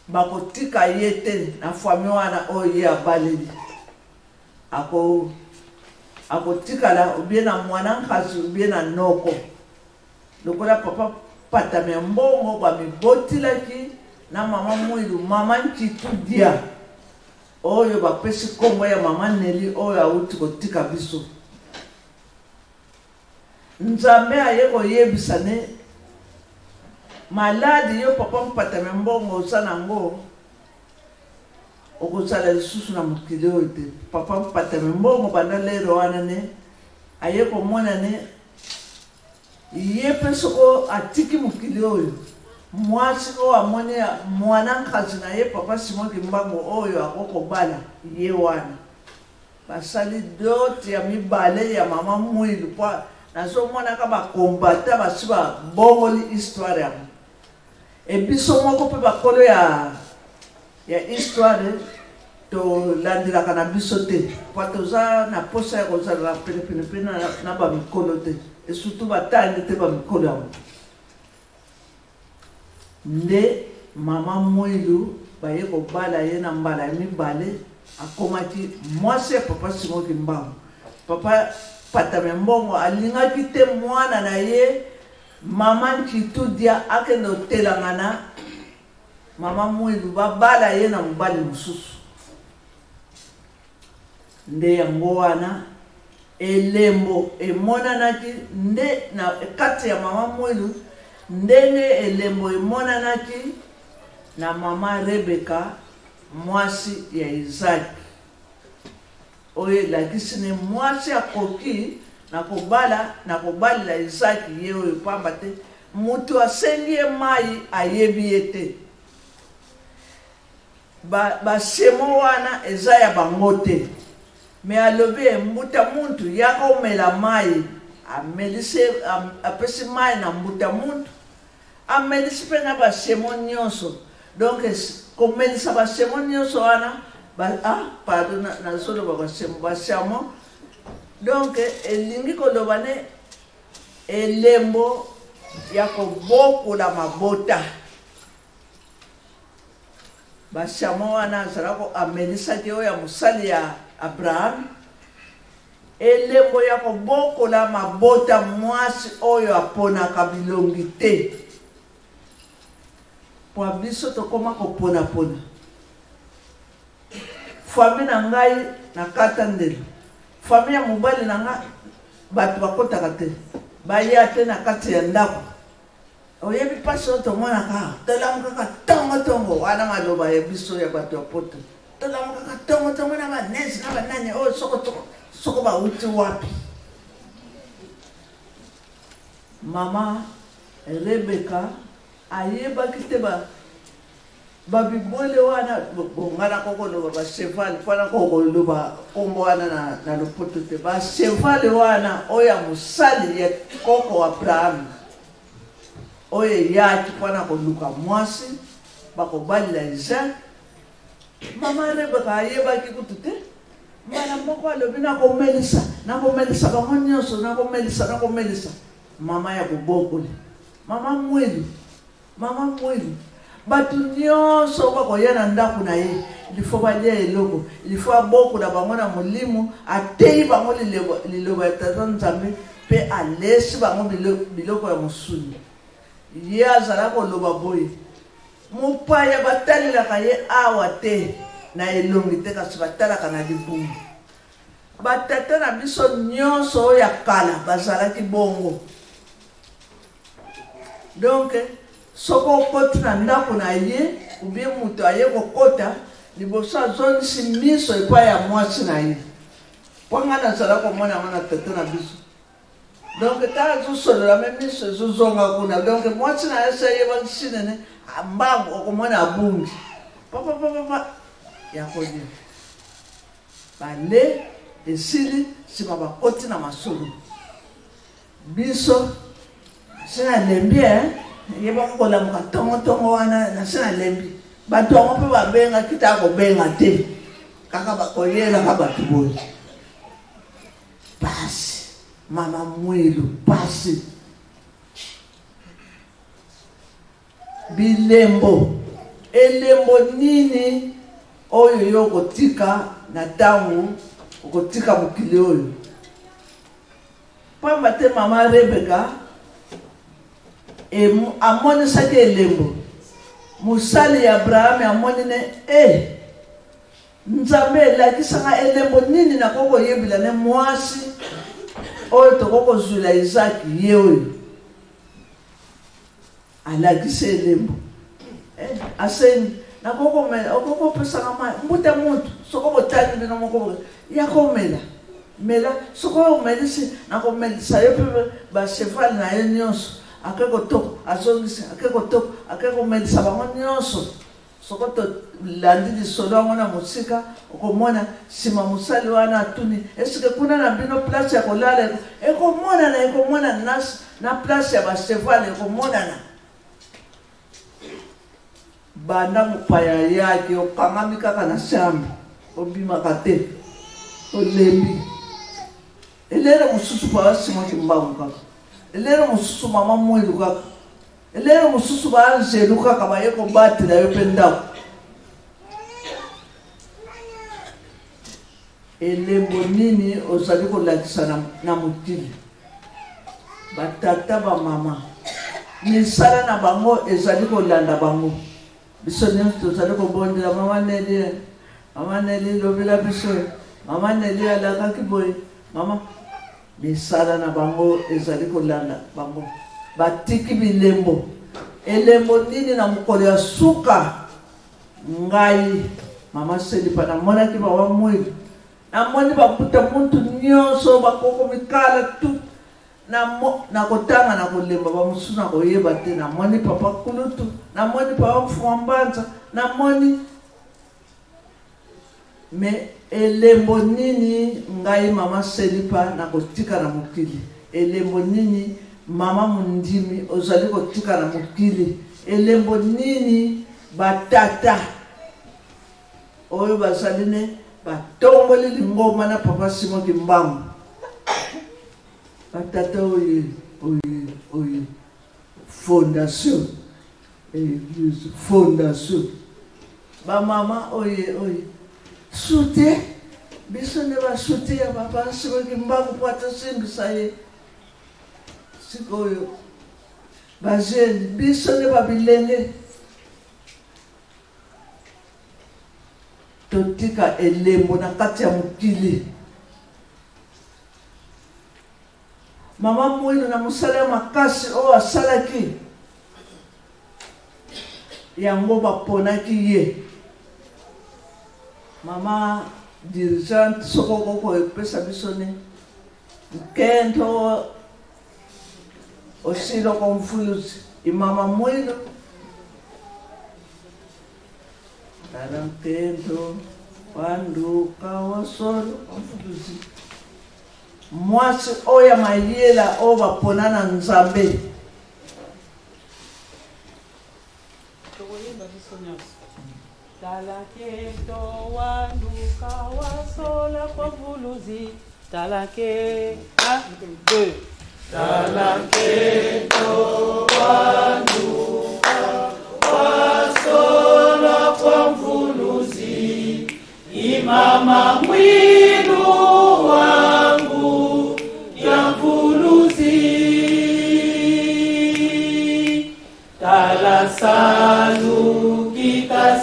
bakotika ye te na fami wana oyo ye abaleli akotikala ubie na mwana nkasi ubie na noko lokola papa Mpata Mbongo bamibotilaki na mama Mwilu mama Nkitu Dia oyo bapesi kombo ya mama Neli oyo auti kotika biso nzambe aye koyebisa ne maladi yo papa Mpata Mbongo osala ngo okosala lisusu na mokili oyo te papa Mpata Mbongo banda lero wana ne aye komona ne ye mpe soko atiki mokili oyo mwasi oyo amoni mwana nkasi na ye papa Simon Kimbangu oyo akokobala ye wana basali dote ya mibale ya mama Mwilu po nazomonaka bakombata basi babongoli histoire yango ebiso moko mpe bakolo ya histoire tolandelaka na biso te po toza na posa ya kozala penepene na bamikolo te esurtout batandi te bamikolo yango nde mama Mwilu baye kobala ye na mbala ya mibale akomaki mwasi ya papa Simon Kimbangu papa Mpata Mbongo alingaki te mwana na ye mama Nkitu Dia akende otelanga na mama Mwilu babala ye na mobali mosusu nde yango wana elembo emonanaki nde na kati ya mama Mwilu ndenge elembo emonanaki na mama Rebeka mwasi ya Isaac oyo elakisi ne mwasi akoki na kobalela Isaac ye oyo pamba te mutu asengi ye mai ayebi ye te basemo wana eza ya bango te me alobi mbuta muntu yaka omela mai apesi mai na mbuta muntu amelisi mpe na basemo nyonso donc komelisa basemo nyonso wana pardon nazoloba basemo donc elingi koloba ne elembo ya kobokola mabota basemo wana azalako amelisaki oyo ya mosali ya Abraham elembo ya kobokola mabota mwasi oyo aponaka bilongi te po biso tokoma kopona fami na ngai na kata ndelo fami ya mobali na ngai bato bakotaka te baya te na kati ya ndako oyebi pasi oyo tomonaka tolamu kaka tongo wana maloba ya biso ya bato ya poto tolamu kaka tongo na banesi na banani o soko ba uti wapi. Mama Rebecca ayeba kiteba babibole wana ngana koko no ba cheval pana koko lo ba kombo wana na lopoto te ba cheval wana oya musali ya koko Abraham oye yaki pana ko luka mwasi bako balila Isaac. Mama Rebecca ayeba kikutute mala moko alobi na komelisa bango nyonso na komelisa mama ya bobokole mama mwelu batu nyonso bakoya na ndako na ye ilifo balia eloko ilifo aboko na bango na molimo atei bango liloba ya tata Nzambe pe alesi bango biloko ya mosuni ye azala koloba boye mopaya batalelaka ye awa te na elongi te kasi batalaka na libumu. Batata na biso nyonso ya kala bazalaki bongo. Donc soko okoti na ndako na ye ubie mutu aye kokota liboso azongisi miso epai ya mwasi na ye pwanga nazala komona wana tata na biso. Donc ta azosolola me miso ezozonga kuna. Donc mwasi na ye se ayebakisi nene ambango okomona abungi papa ya kodia bale esili sima bakoti na masolo biso sina lembi yeba kola mukatongo wana na sina lembi bato wango pe babenga kita ko benga te kaka bakoyela ka batu boy pasi mama mwelu pasi bilembo elembo nini oyo yokotika na tangu okotika mukili oyo pamba te mama Rebecca amonisaki elembo musali ya Abraham amonine Nzambe elakisanga elembo nini na koko yebila ne mwasi oyo tokoko zula Isaki ye oyo alakise elembo aseni na koko mela okoko pesanga ma mbuta muntu soko botani ndino moko mela soko melisi na ko melisa yo pe ba cheval na ye nyonso akeko to azongisi akeko to akeko melisa bango nyonso soko to landi di solo ngona musika okomona sima musali wana atuni esike kuna na bino place ya kolala ekomona na place ya ba cheval ekomona na banda mupaya yake okangami kaka na shamba obimaka te olembi elere mususu pa sima kimbangu kaka elere mususu mama mwelu kaka elere mususu ba anjelu kaka ba yeko batela yo pendako elembo nini ozali kolakisa na motili batata ba mama misala na bango ezali kolanda bango biso nyonso tozali kobondela mama Neli lobela biso mama Neli alakaki boye mama misala na bango ezali kolanda bango batiki bilembo elembo nini na mokolo ya suka ngai mama Selipa namonaki bawa mwelu namoni bakuta muntu nyonso bakoko mikala tu na kotanga na kolemba bamusu na koyeba te namoni papa kulutu namoni papa mfuambanza namoni me elembo nini ngai mama Selipa na kotika na mokili elembo nini mama Mundimi ozali kotika na mokili elembo nini batata oyo bazali ne batomboli lingoma na papa Simon Kimbangu batata oye fondation église fondation ba mama oye soutien biso ne ba soutien ya papa Simon Kimbangu kwata simbisa ye sikoyo bazeli biso ne ba bilenge totika elembo na kati ya mokili mama mwelu na musala makasi o asalaki yango baponaki ye mama dirigeante soko ko pesa bisoni kento osilo confuse imama mwino kento quando kawasolo confuse mwasi oya mayela oba ponana nzambe Talaketo wanduka wasola kwa vuluzi talake 2 Talaketo wanduka wasola kwa vuluzi imama mwinu wangu ya vuluzi talasalu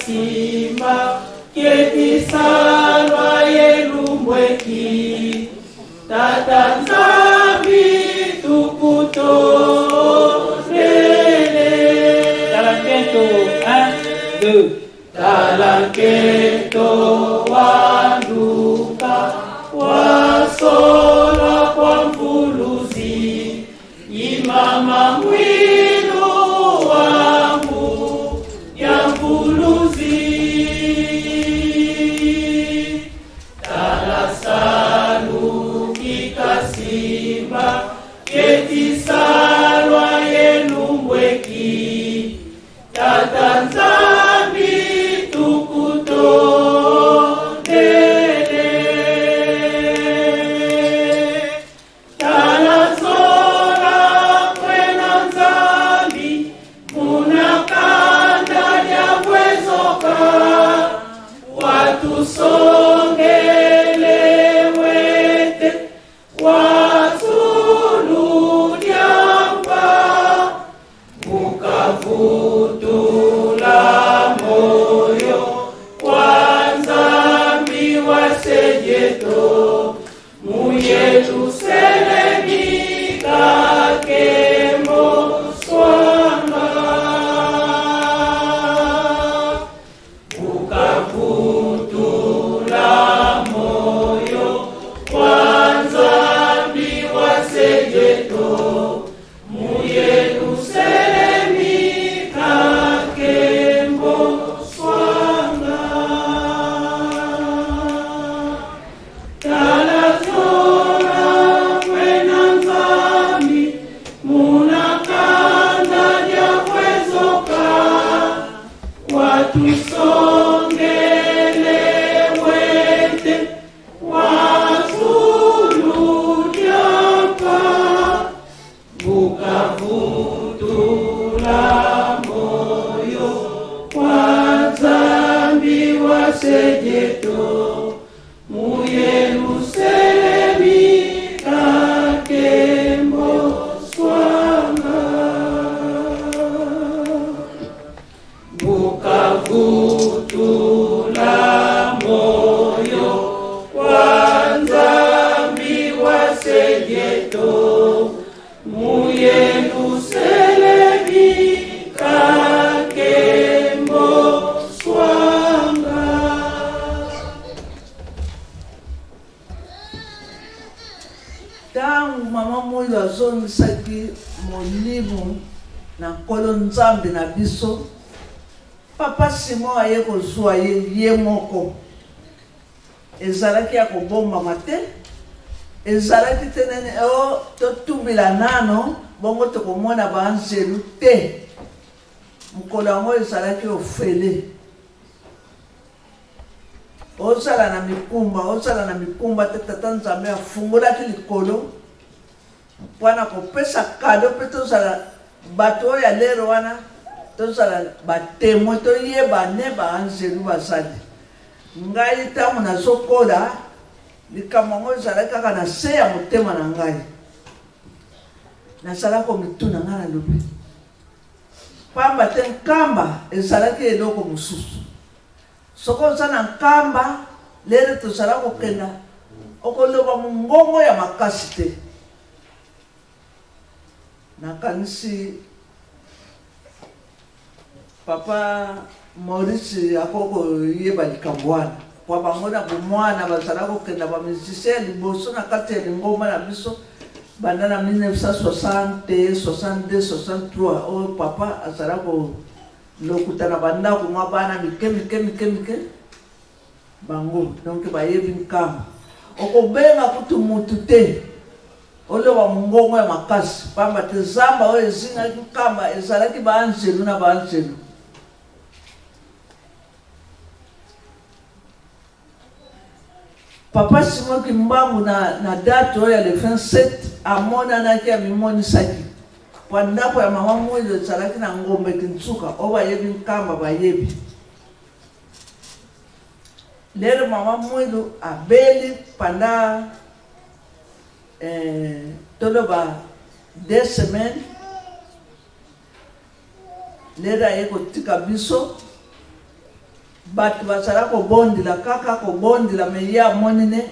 Simba kebisalwa yelumbweki tata nzambi tukutonele talaketo 1 2 talaketo wanduka wasola kwa mvuluzi imama mwinu wangu ya mvuluzi talasalu kikasimba ketisalwa yelumbweki tata nzambi tukutonele talasola kwena nzambi munakanda lyabwezoka watusongelewete watululyamba mukavutula moyo wanzambi wasejeto muyeluselemi kakemo swanga mukavutula moyo wanzambi wasejeto muyeluselemi kakemo swanga talazola kwena nzambi munakanda lyabwezoka watusongelewete watululyapa mukavutula moyo wanzambi wasejeto muyeluselemi kakemo swanga mukavutula moyo wanzambi wasejeto muyeluselemi kakemo swanga tangu mama moyo azongisaki molimo na nkolo nzambe na biso papa Simon aye kozwa ye moko ezalaki ya kobombama te ezalaki te nene totumbila nano bongo tokomona banzelu te mokolo yango ezalaki ofele ozala na mikumba te tata nzambe afungolaki likolo mpona kopesa kado mpe tozala bato oyo ya lero wana tozala batemo toyeba ne banzelu bazali ngai ntango nazokola likambo yango ezalaki kaka na se ya motema na ngai nazala komituna ngai nalobi pamba te nkamba ezalaki eloko mosusu soko oza na nkamba lere tozala kokenda okoloba mongongo ya makasi te nakanisi papa Maurice akoko yeba likambo wana kwa bango na bomwana bazala kokenda ba musicien liboso na kati ya ngoma na biso banda na 1960 62 63 o papa azala ko lokutana banda ko mabana mike bango donc bayebi nkama okobenga kutu mutu te ole wa mungongo ya makasi pamba te zamba oyo ezinga nkama ezalaki baanjelu na baanjelu. Papa Simon Kimbangu na date oyo ya le 27 amonanaki ya mimonisaki kwa ndako ya mama Mwilu ezalaki na ngombe Kintsuka o bayebi nkamba bayebi. Lero mama Mwilu abeli pendant toloba 2 semaines. Lero ayeko tika biso batu basala ko bondila kaka ko bondila me ya monine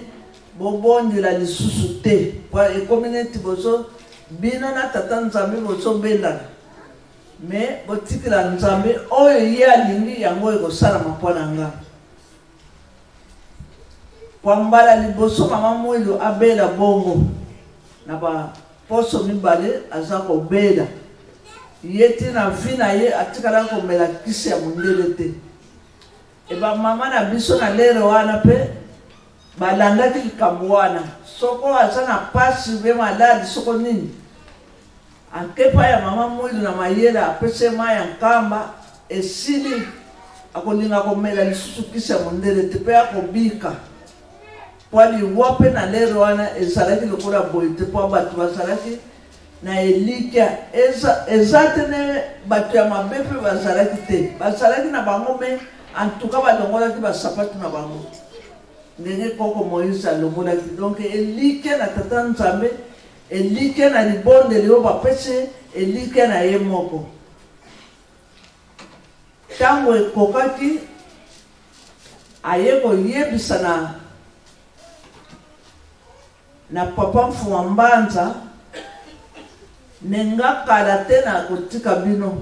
bo bondila lisusu te kwa e community bozo bino na tata Nzambe bozo benda me botikila Nzambe oyo ya lingi yango eko sala mapona nga kwa mbala liboso mama Mwilu abela bongo na ba poso mibale azako bela yeti na vina ye atikala ko mela kisi ya mundele te. Eba mama na biso na lero wana pe balanda kikamwana soko azana pasi be maladi soko nini akepa ya mama Mwilu na mayela apese maya nkamba esili akolinga komela lisusu kisa mondele te pe akobika pwali wape na lero wana ezalaki lokola boite po batu bazalaki na elikia ezate ne batu ya mabepe bazalaki te bazalaki na bango me en tout cas balongolaki basapatu na bango ndenge koko Moïse alongolaki donc elikia na tata Nzambe elikia na libonde lio bapese elikia na ye moko tango ekokaki ayeko yebisa na papa Mfuwa Mbanza nenga kala tena kotika bino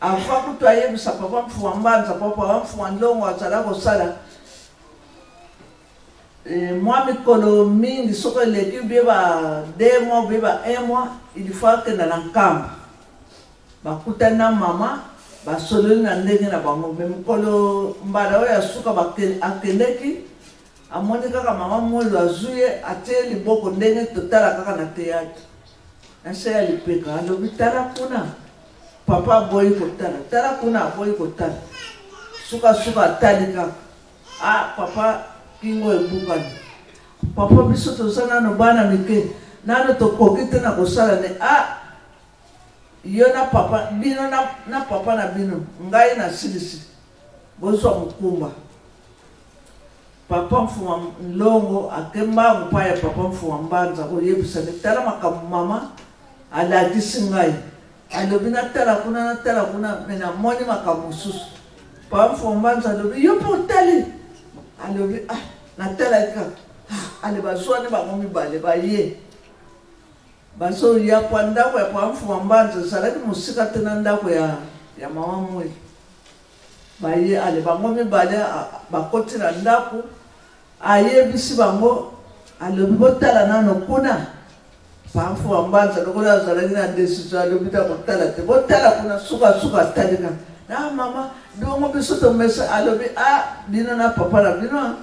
afa kutu ayebisa papa Mfuwa Mbanza papa Mfuwa Ndongo azala kosala moi mikolo mingi soko eleki beba 2 mois beba 1 mois il faut que na nkamba bakutana mama basololi na ndenge na bango me mikolo mbala oyo asuka akendeki amoni kaka mama Mwilu azuye atie liboko ndenge totala kaka na théâtre nase ya lipeka alobi tala kuna papa boyi kotala tala kuna boyi kotala suka atali kaka papa kingo ebukani papa biso tozana no bana mike nano tokoki te na kosala ne yo na papa bino na papa na bino ngai na silisi bozwa mukumba papa Mfuwa Ndongo akemba mpaya papa Mfuwa Mbanza ko yebisa tala makambo mama alakisi ngai alobi na tala kuna mena moni makambo susu papa Mfuwa Mbanza alobi yo po tali alobi na tala ka ale bazwani bango mibale baye baso ya kwa ndako ya papa Mfuwa Mbanza salaki musika tena ndako ya mama Mwilu baye ale bango mibale bakoti na ndako ayebisi bango alobi botala nano kuna papa Mfuwa Mbanza lokola azalaki na decision alobi ta kotala te botala kuna suka atalika na mama dongo biso tomesa alobi bino na papa na bino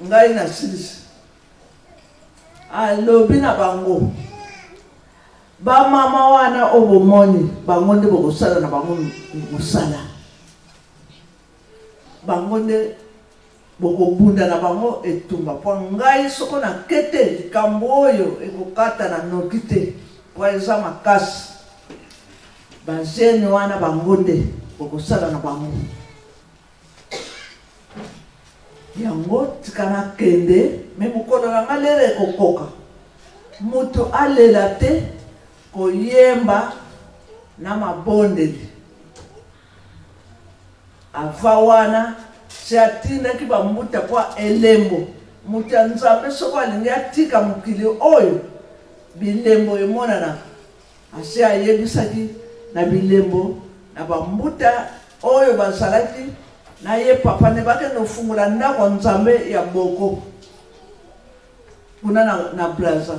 ngai na silisi alobi na bango ba mama wana obomoni bango nde bokosala na bango mosala bango nde bokobunda na bango etumba po ngai soko na kete likambo oyo ekokata na noki te po eza makasi bazeni wana bango nde bokosala na bango yango tikana kende me mokolo na nga lelo ekokoka moto alela te koyemba na mabondeli ava wana se atindaki bambuta kwa elembo moto ya Nzambe soko alingi atika mokili oyo bilembo emonana ase ayebisaki na bilembo na bambuta oyo bazalaki na ye papa ne bake no fungula ndako nzambe ya boko kuna na plaza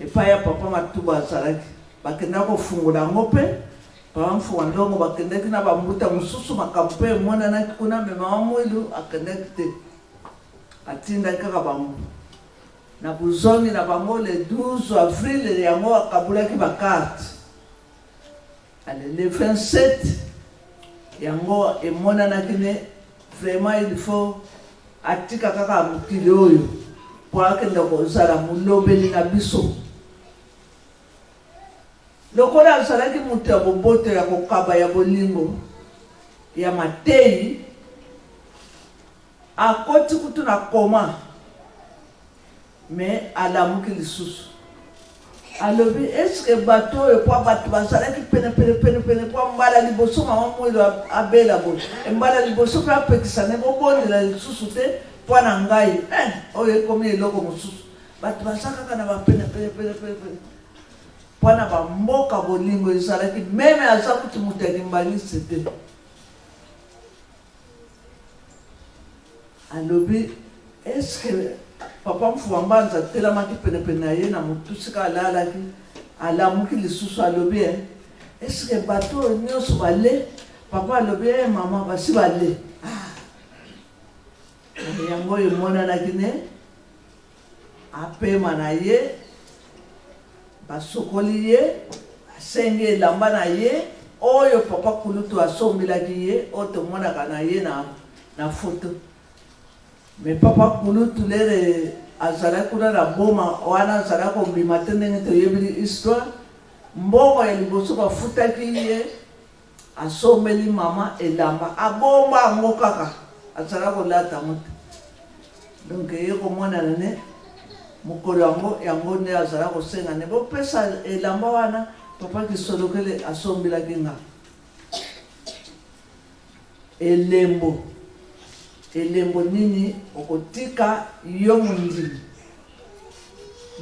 epa ya papa matuba azalaki bakenda kofungula ngope papa mfunga ndongo bakendaki na bambuta mususu makambo mpe emonanaki kuna me mama mwilu akendaki te atindaki kaka bango na buzongi na bango le 12 avril yango akabulaki bakarte ale le 27 yango emonanaki ne vraiment il faut atika kaka mokili oyo po akenda kozala molobeli na biso lokola azalaki moto ya boboto ya kokaba ya bolingo ya matei akoti kutu na koma me alamuki lisusu alobi eske bato oyo po bato bazalaki pene po mbala liboso mama mwelo abela bo mbala liboso mpe apekisane bobondela lisusu te po na ngai oyo ekomi eloko mosusu bato baza kaka na bapene po na bamboka bolingo ezalaki meme aza kutu moto alimbalisi te alobi eske papa mfuambanza telamaki penepene na ye na motusika alalaki alamuki lisusu alobi eske bato oyo nyonso bale papa alobi mama basi bale yango emonanaki ne apema na ye basokoli ye asengi elamba na ye oyo papa kulutu asombelaki ye oyo tomonaka na ye na foto me papa kulutu lere azalaki kuna na boma wana azalaki kobima te ndenge toyebili histoire mbongo ya liboso bafutaki ye asombeli mama elamba abomba yango kaka azalaki kolata ngo te donc ye komonana ne mokolo yango nde azalaki kosenga ne bopesa elamba wana papa kisolokele asombelaki nga elembo nini okotika yo mondimi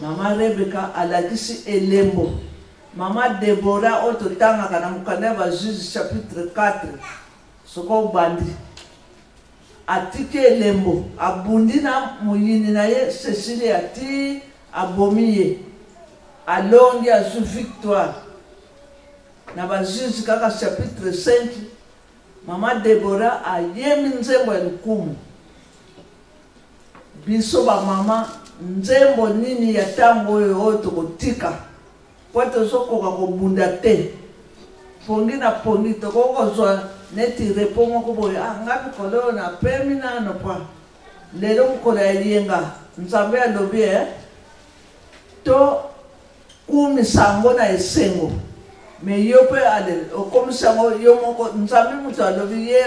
mama Rebeka alakisi elembo mama Debora oyo totangaka na mokanda ya bajuge chapitre 4 soko bandi atiki elembo abundi na moyini na ye Cecilie ati abomi ye alongi azwi victoire na bajuge kaka chapitre 5 mama Debora ayemi nzembo ya lukumu biso bamama nzembo nini ya ntango oyo tokotika po tozokoka kobunda te pongi na pongi tokokozwa neti repo moko boye nga mikolo oyo napemi nano pa lelo mokolo ya liyenga nzambe alobi to kumisa yango na esengo me yo pe ale okomisa yango yo moko nzambe moto alobi ye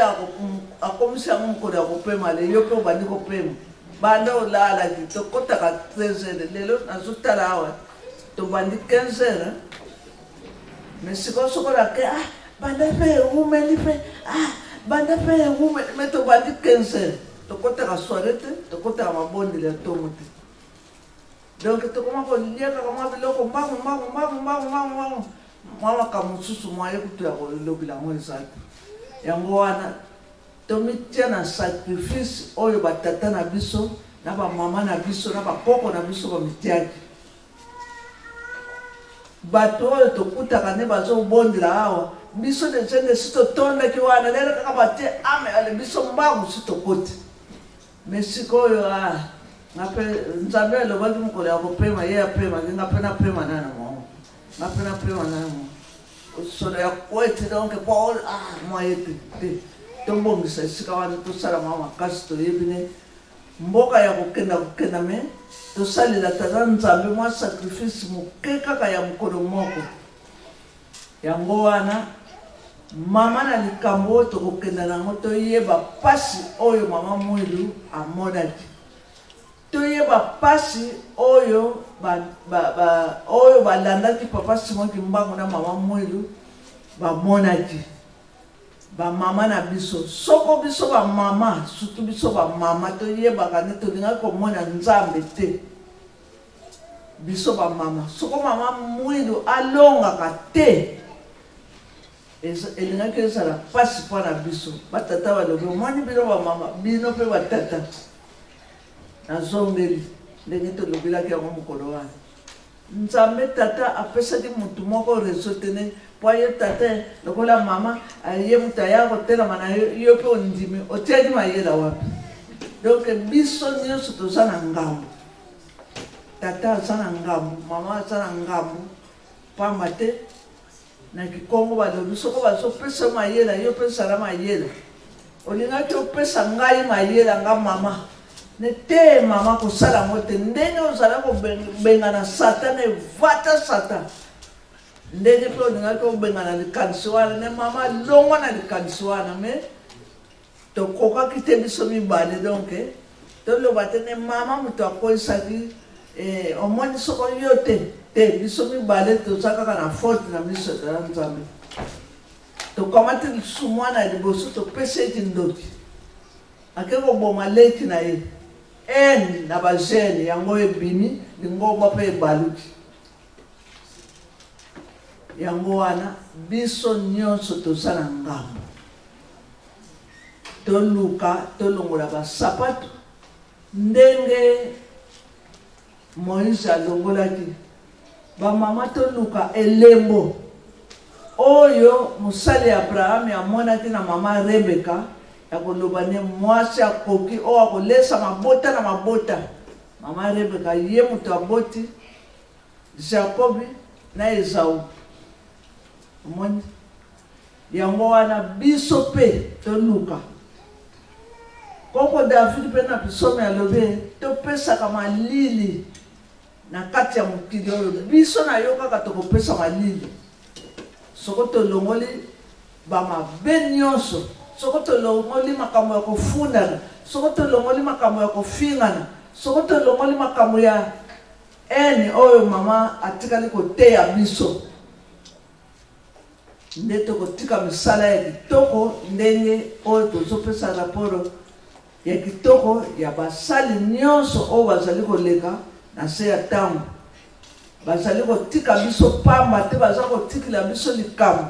akomisa yango mokolo ya kopema le yo pe obandi kopema banda olalaki tokotaka 13h lelo nazotala awa tobandi 15h me sikosokolake banda pe ewumeli pe banda pe ewumeli me tobandi 15h tokotaka soire te tokotaka mabondeli ya ntongo te donc tokoma koliaka kama biloko mbangu mwa kamususu mwaye kutu ya kolobela yango ezali yango wana tomitia na sacrifice oyo batata na biso na bamama na biso na bakoko na biso bamitiaki bato oyo tokutaka ne bazobondela awa biso desenge si totondaki wana lelo kaka batie ale biso mbangu si tokoti me sikoyo ngape nzambe alobaki mokolo ya kopema ye apemaki nga mpe napema nana mwango nga mpe napema nana mwango solo ya kweti donc po mwaye te tombongisa esika wana tosala mwa makasi toyebi ne mboka ya kokenda me tosalela tata nzambe mwa sacrifice moke kaka ya mokolo moko yango wana mama na likambo oyo tokokenda nango toyeba pasi oyo mama mwilu amonaki toyeba pasi oyo oyo balandaki papa Simon Kimbangu na mama mwilu bamonaki bamama na biso soko biso bamama surtout biso bamama toyebaka nde tolingaki komona nzambe te biso bamama soko mama mwilu alongaka te elingaki ezala pasi mpo na biso batata balobi omwani bino bamama bino mpe batata nazongeli ndenge tolobelaki yango mokolo wana nzambe tata apesaki mutu moko reso tene po ye tata lokola mama ye mutu aya kotelama na yo mpe ondimi otiaki mayela wapi donc biso nyonso toza na ngambo tata aza na ngambo mama aza na ngambo pamba te na kikongo balobi soko bazopesa mayela yo mpe sala mayela olingaki opesa ngai mayela nga mama ne te mama kosala yango te ndenge ozala kobengana satan evata satan ndenge mpe olingaki obengana likanisi wana ne mama longwa na likanisi wana me tokokaki te biso mibale donc toloba te ne mama moto akoyisaki omoni soko yo te biso mibale toza kaka na faute na miso ya nzambe tokamati lisusu mwana liboso topesa eti ndoki ake koboma leki na ye ene na bagene yango ebimi lingomba mpe ebaluki yango wana biso nyonso toza na ngambo toluka tolongola basapato ndenge Moïse alongolaki bamama toluka elembo oyo mosali Abraham amonaki na mama Rebeka ya koloba ne mwasi akoki oyo akolesa mabota na mabota mama Rebeka ye moto aboti Jacobi na Esau omoni yango wana biso mpe toluka koko David mpe na biso me alobi topesaka malili na kati ya mokili oyo biso na yo kaka tokopesa malili soko tolongoli bamabe nyonso soko tolongoli makambo ya kofundana soko tolongoli makambo ya kofingana soko tolongoli makambo ya ene oyo mama atikali koteya biso nde tokotika misala ya kitoko ndenge oyo tozopesa raporo ya kitoko ya basali nyonso oyo bazali koleka na se ya ntango bazali kotika biso pamba te baza kotikila biso likambo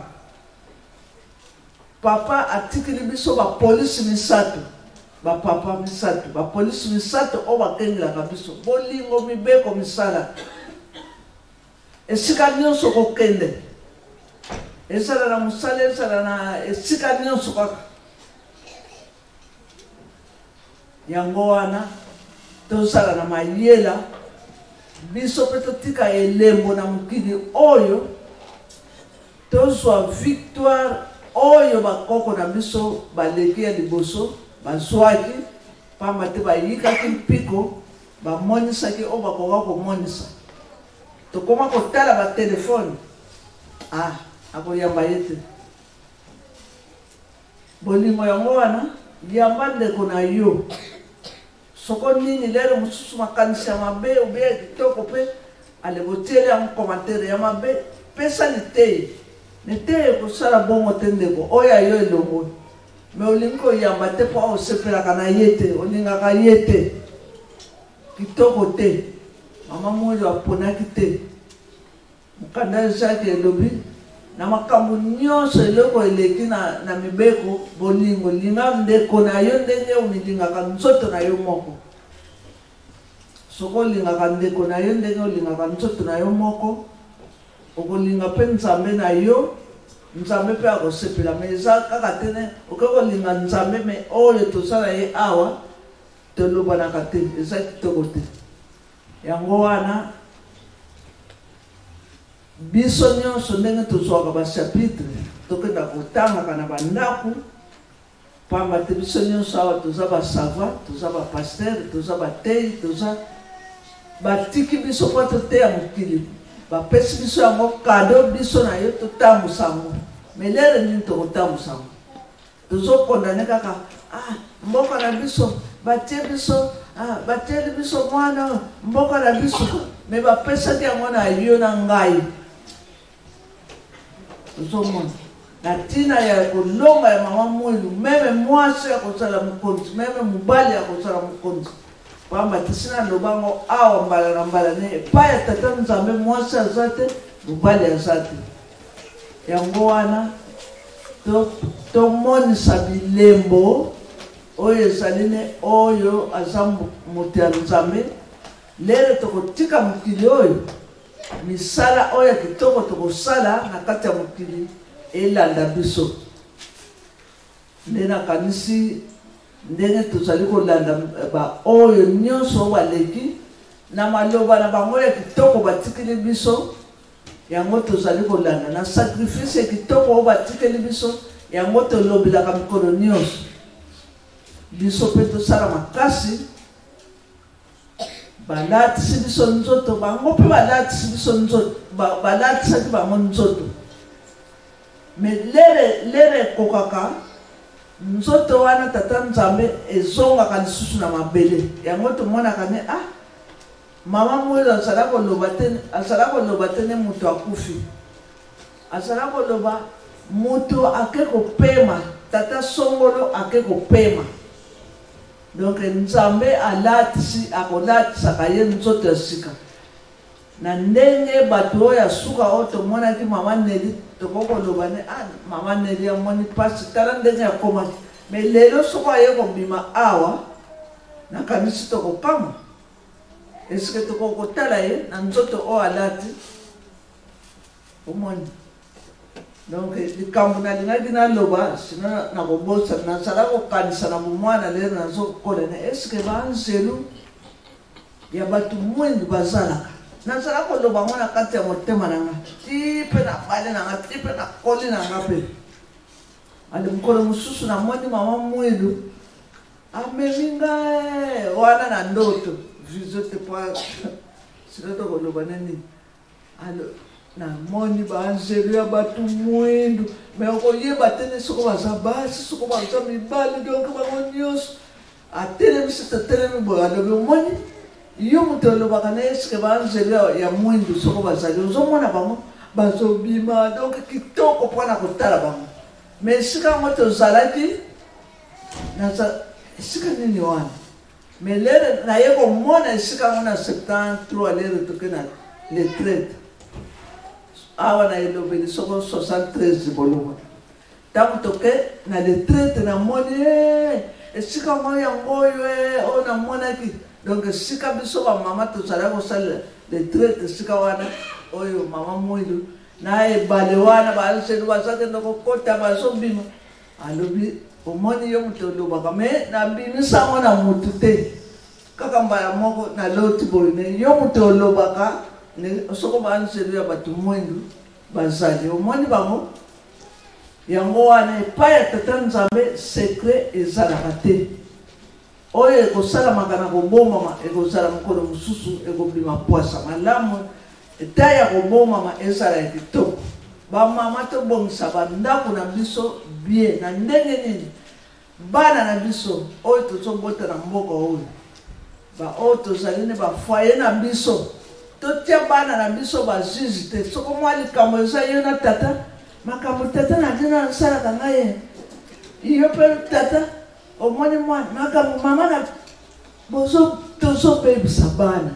papa atikili biso bapolisi misato bapapa misato bapolisi misato oyo bakengelaka biso bolingo mibeko misala esika nyonso kokende ezala na mosala ezala na esika nyonso kaka yango wana tozala na mayela biso mpe totika elembo na mokili oyo tozwa victoire oyo bakoko na biso baleki ya liboso bazwaki pamba te bayikaki mpiko bamonisaki oyo bakoka komonisa tokoma kotala batelefone akoyamba ye te bolingo yango wana yamba ndeko na yo soko nini lelo mosusu makanisi ya mabe obeya kitoko mpe alebotieli yango komantere ya mabe pesa liteye neteye kosala bongo te ndeko oyo ayo elongoli me olingi koyamba te mpo osepelaka na ye te olingaka ye te kitoko te mama moyo aponaki te mokanda ezaki elobi na makambo nyonso eloko eleki na mibeko bolingo linga ndeko na yo ndenge omilingaka nzoto na yo moko soko olingaka ndeko na yo ndenge olingaka nzoto na yo moko okolinga mpe nzambe na yo nzambe mpe akosepela me eza kaka tene okoki kolinga nzambe me oyo tosala ye awa tolobanaka te eza kitoko te yango wana biso nyonso ndenge tozwaka bachapitre tokenda kotangaka na bandako pamba te biso nyonso awa toza basava toza bapaster toza batei toza batiki biso mpo toteya mokili bapesi biso yango kado biso na yo totambusa yango me lere nini tokotambusa yango tozokondane kaka mboka na biso batieli biso mwana mboka na biso me bapesaki yango na yo na ngai tozomona na ntina ya kolonga ya mama mwilu meme mwasi ya kosala mokonzi meme mobali ya kosala mokonzi pamba tisina lobango awa mbala na mbala ne epai ya tata nzambe mwasi aza te mobali aza te yango wana tomonisa bilembo oyo ezali ne oyo aza moto ya Nzambe. Lelo tokotika mokili oyo misala oyo kitoko tokosala na kati ya mokili elanda biso. Nde nakanisi ndenge tozali kolanda ba oyo nyonso baleki na maloba na bango ya kitoko batikeli biso, yango tozali kolanda na sacrifice kitoko oyo batikeli biso, yango tolobelaka mikolo nyonso. Biso pe tosala makasi balatisi biso nzoto, bango pe balatisi biso nzoto, balatisaki bango nzoto. Me lere kokaka nzoto wana tata Nzambe ezongaka lisusu na mabele. Yango tomonaka ne mama mwezo azala koloba te ne mutu akufi. Azala koloba mutu ake kopema, tata songolo ake kopema. Donc Nzambe alatisi akolatisaka ye nzoto ya sika. Na ndenge bato oyo ya suka oyo tomonaki mama Neli tokokoloba ne mama Neli amoni pasi tala ndenge akomaki. Me lelo soko aye kobima awa nakanisi tokokama. Eske tokokotala ye na nzoto oyo alati omoni. Donc likambo nalingaki naloba sino nakobosa nazala kokanisa na mwana lero nazokola ne eske banzelu ya bato mwendu bazalaka. Nazala koloba ngo na kati ya motema na nga tipe na bale na nga tipe na koli na nga pe. Ali mkolo mususu na mwani mama mwendu ameminga wana na ndoto vizote pa sino tokoloba nini alo na moni banzelu ya batu mwendu me okoyeba tene soko baza basi soko baza mibali donc bango nyonso atelemi sita telemi boyo alobi omoni yo moto olobaka na eske banzelu ya mwendu soko bazali ozomona bango bazobima donc kitoko mpona kotala bango. Me esika yango tozalaki esika nini wana me lere naye komona esika yango na 73 lere toke na retraite awa na elobeli soko 73 bolongo ntango toke na retraite namoni esika ngo yango oyo oyo namonaki. Donc esika biso bamama tozalaki kosala retraite esika wana oyo mama mwilu na ebale wana banzelu bazakende kokota bazobima alobi omoni yo moto olobaka me nabimisa yango na mutu te kaka mbala moko na loti boyo ne yo moto olobaka soko banzelu ya bato mwendu bazali omoni bango. Yango wana epai ya tata Nzambe secret ezalaka te. Oyo ekosalamaka na kobomama ekozala mokolo mosusu ekobima poasa malamu eta ya kobomama ezala ya kitoko. Bamama tobongisa bandako na biso bien na ndenge nini bana na biso oyo tozobota na mboka oyo oyo tozali ne bafoye na biso totia bana na biso bajuge te. Soko mwa likambo eza yo na tata makambo tata na dina nasalaka ngai yo pe tata omoni mwana makambo mama na tozobebisa bana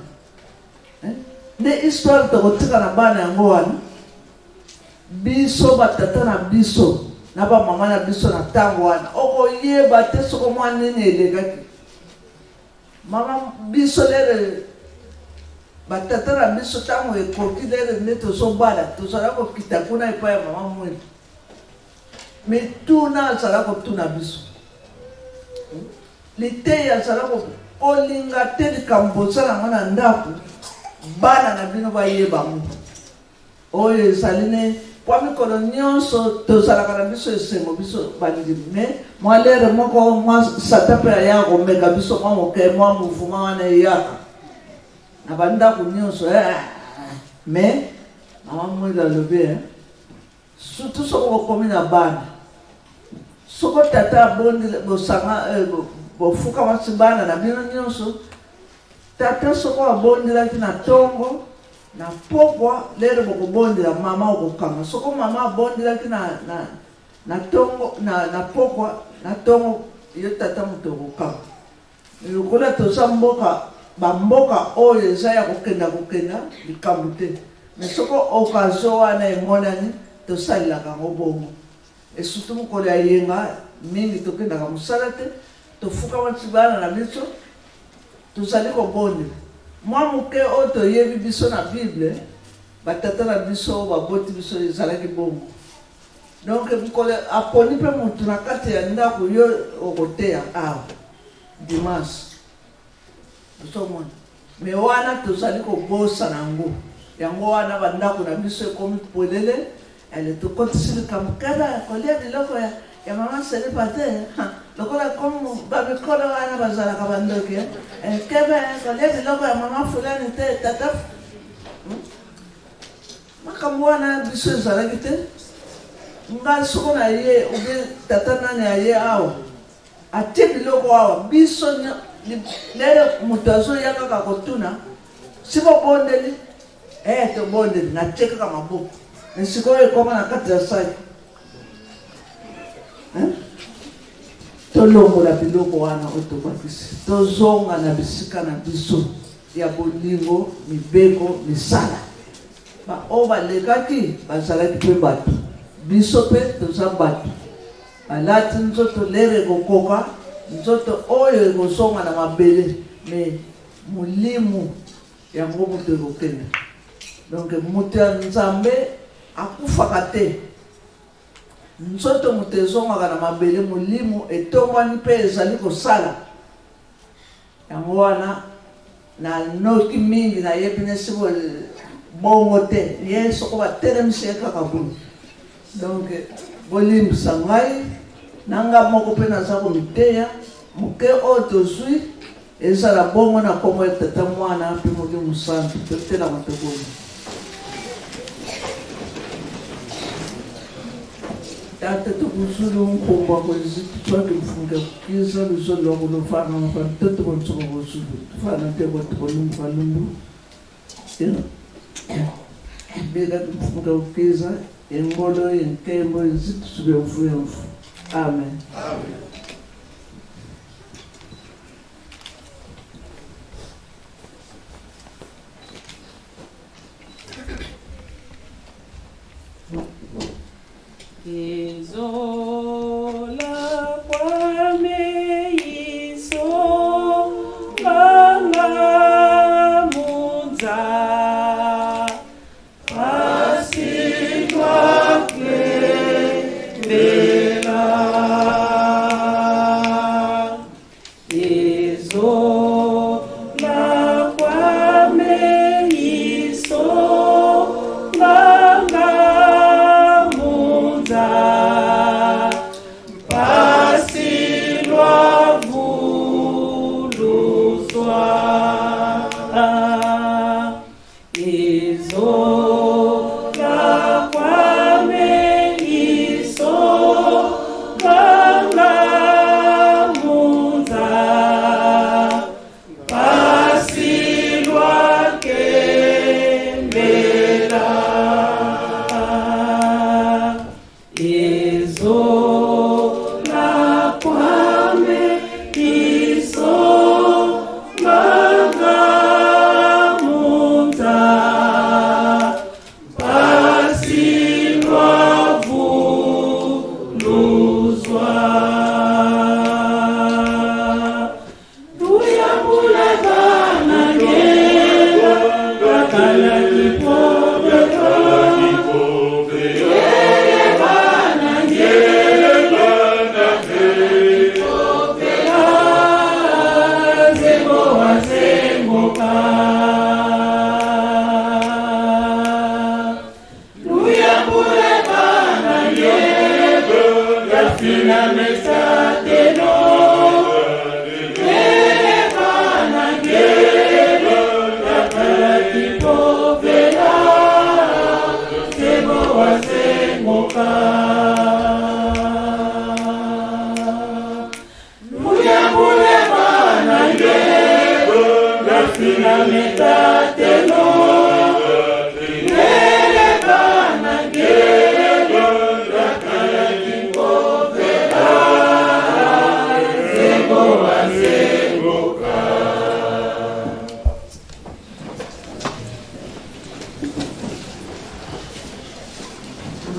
nde histoire tokotika na bana yango wana biso batata na biso na bamama na biso na ntango wana okoyeba te soko mwa nini elekaki. Mama biso lere batata na biso ntango ekoki lere nde tozobala tozala kokita kuna epai ya mama mwendu me tuna azala kotuna biso liteyi azala kolinga te likambo ozala ngo na ndako bana na bino bayebango oyo ezali ne kwa mikolo nyonso tozalaka na biso esengo biso bandimi me mwa lere moko mwa sata mpe aya komeka biso mwa moke mwa muvuma wana eyaka na bandako nyonso me mama mwendu alobi surtout soko bokomi na bana soko tata abondi bosanga bofuka mwasi bana na bino nyonso tata soko abondelaki na tongo na pokwa lere bokobondela mama okokanga. Soko mama abondelaki na tongo na pokwa na tongo yo tata moto okokanga. Lokola toza mboka bamboka oyo eza ya kokenda likambo te me soko okazo wana emonani tosalelaka ngo bongo et surtout mokolo ya yenga mingi tokendaka mosala te tofukama ti bana na biso tozali kobondela mwa moke oyo toyebi biso na bible batata na biso baboti biso ezalaki bongo donc mokolo aponi mpe motu na kati ya ndako yo okoteya awa dimanche tozomona me wana tozali kobosa nango yango wana bandako na biso ekomi polele ele tokotisi likambo kebe kolia biloko ya mama selipa te lokola komu babikolo wana bazalaka bandoki kebe kolia biloko ya mama fulani te tata makambo wana biso ezalaki te nga soko na ye ube tata nani aye awa atie biloko awa biso lele moto azoya kaka kotuna sibobondeli tobondeli natie kaka maboko sikoyo ekoma na kati ya saki tolongola biloko wana oyo tobakisi tozonga na bisika na biso ya bolingo mibeko misala baoyo balekaki bazalaki mpe bato biso mpe toza bato balati nzoto lere ekokoka nzoto oyo ekozonga na mabele me molimo yango moto ekokende donc moto ya nzambe akufaka te nzoto moto ezongaka na mabele molimo etombwani mpe ezali kosala yango wana na noki mingi nayebi nesi bongo te ye soko batelemisi ye kaka boye donc bolimbisa ngai nanga moko mpe naza komiteya moke oyo tozwi ezala bongo na kombo ya tata mwana mpe molimo santu totelama toboni tata tukuzulu nkombo akoziti twake mfunge kukiza luzolo lwako lofana mafana toto bontsoko bozulu tufana te botukolumfalumbu bega mfunge kukiza engolo yenkembo eziti sube mfuyemfu amen Izola kwame iso manga munza asikwa bela izola kwame iso manga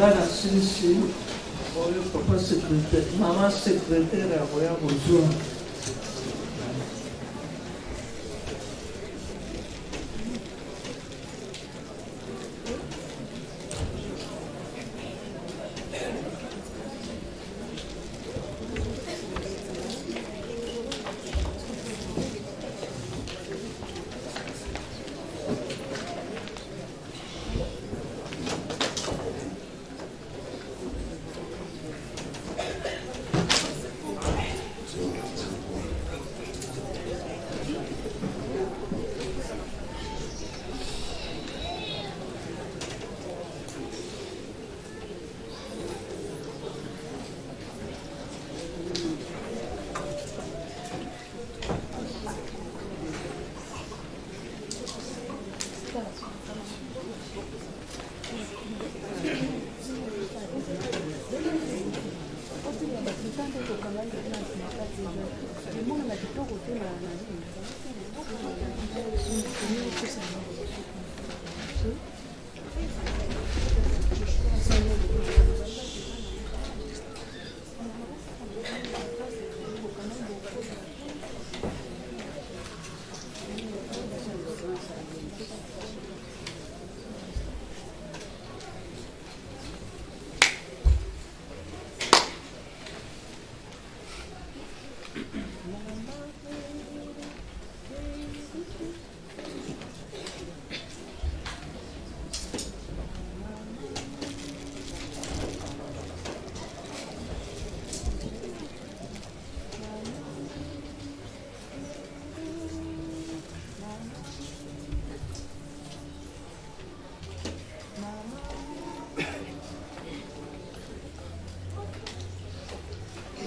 Ngana sisi oyo papa secrétaire, maman secrétaire à Roya Bozoa.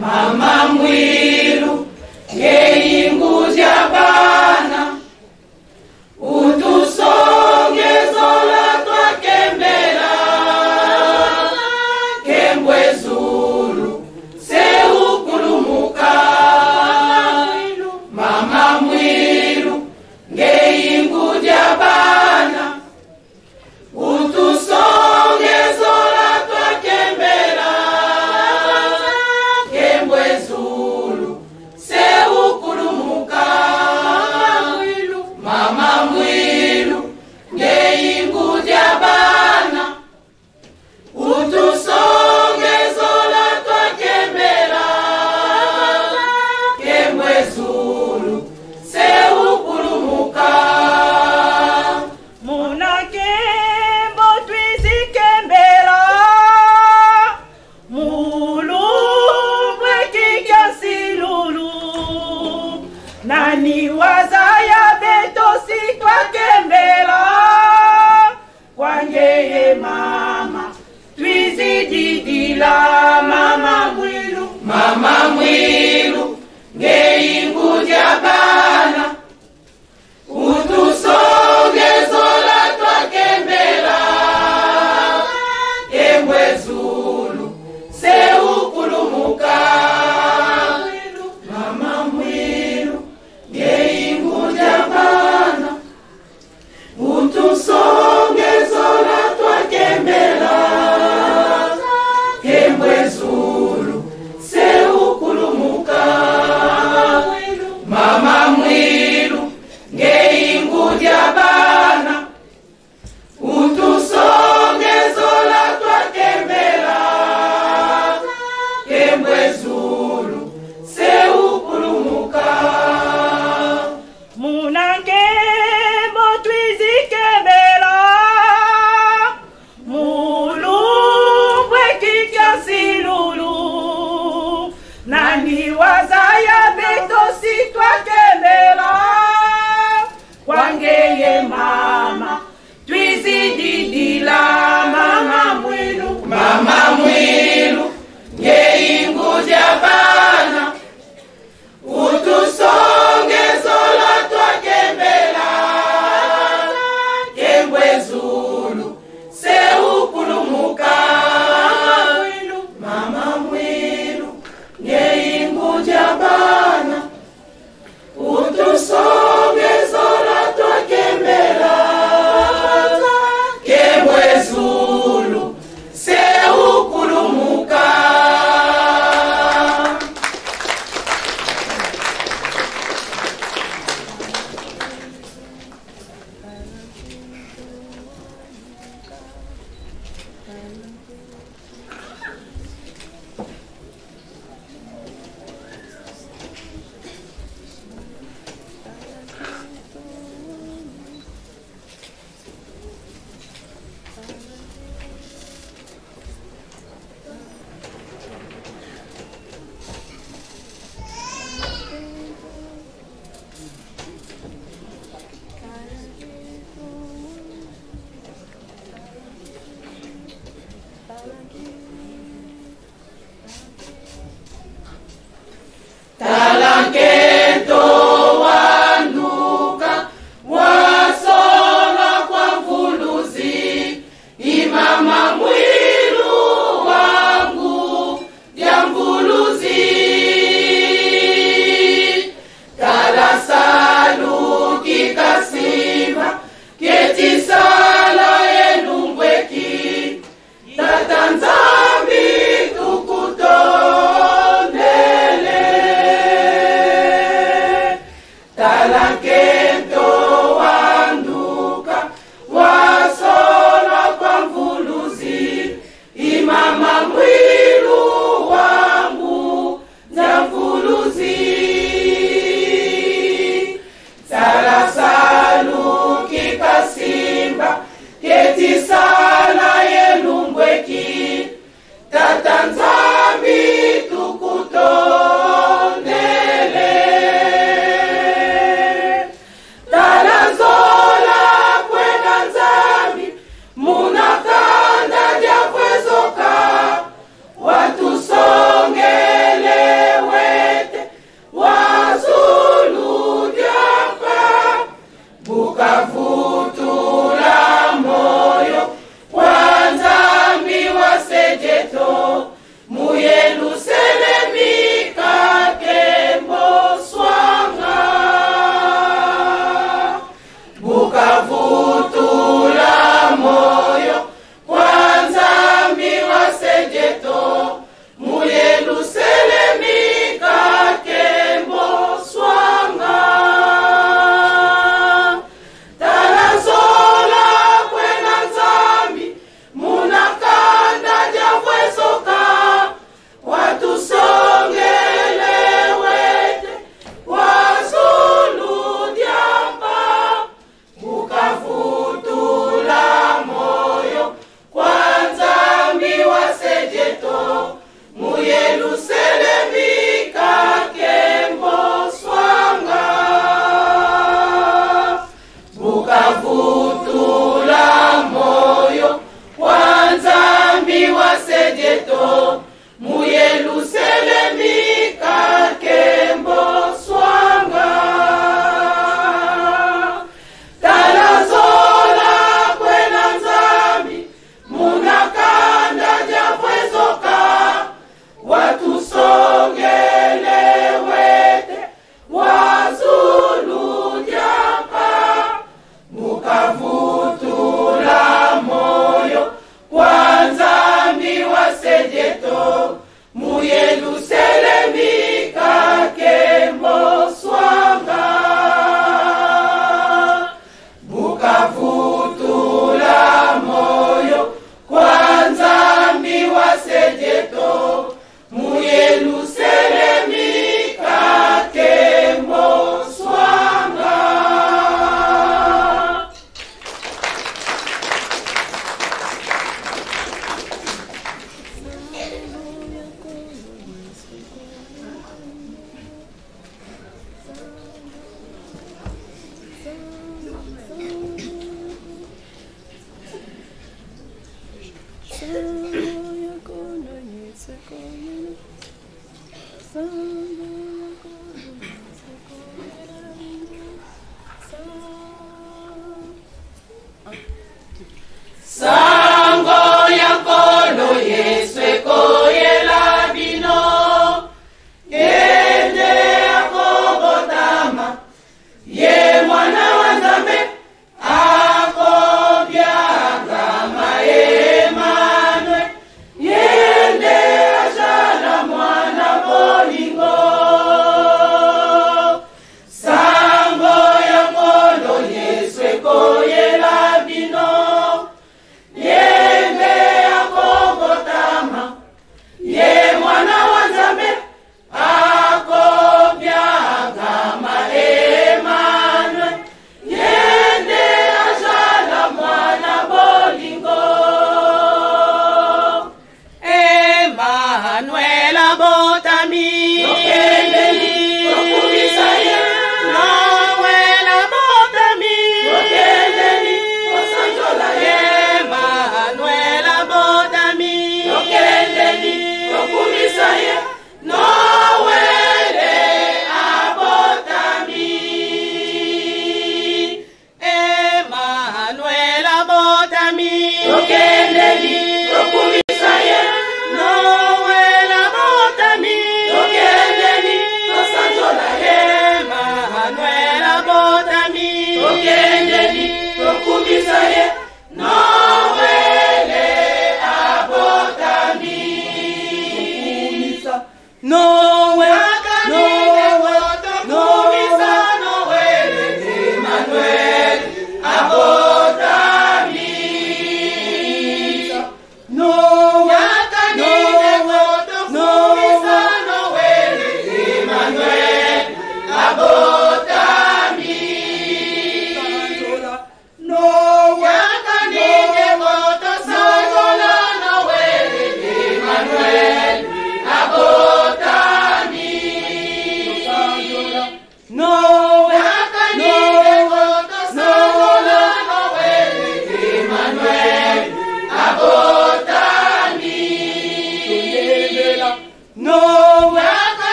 Mama mwilu ngeinguzya bana utusongezola twakembela kembwe zulu seukulumuka. Mama mwilu ngeinguzya bana utusongezola twakembela kembwe zulu seukulumuka. Mama mwilu ngeingudya bana utusongezola twakembela kembwe zulu seukulumuka. Munakembo twizikembela mulubwe kikyasilulu nani wazaya betosi twakembela kwangeye mama twizididila. Mama mwilu, mama mwilu ngeingudya bana utusongezola twakembela kembwe zulu seukulumuka. Mama mwilu ngeingudya bana utusongezola twakembela kembwe zulu seukulumuka. Mama mwilu ngeingudya bana utusongezola twakembela kembwe zulu seukulumuka. Munakembo twizikembela mulubwe kikyasilulu nani wazaya betosi twakembela kwangeye mama twizididila. Mama mwilu, mama mwilu ngeingudya bana utusongezola twakembela kembwe zulu seukulumuka. Mama mwilu ngeingudya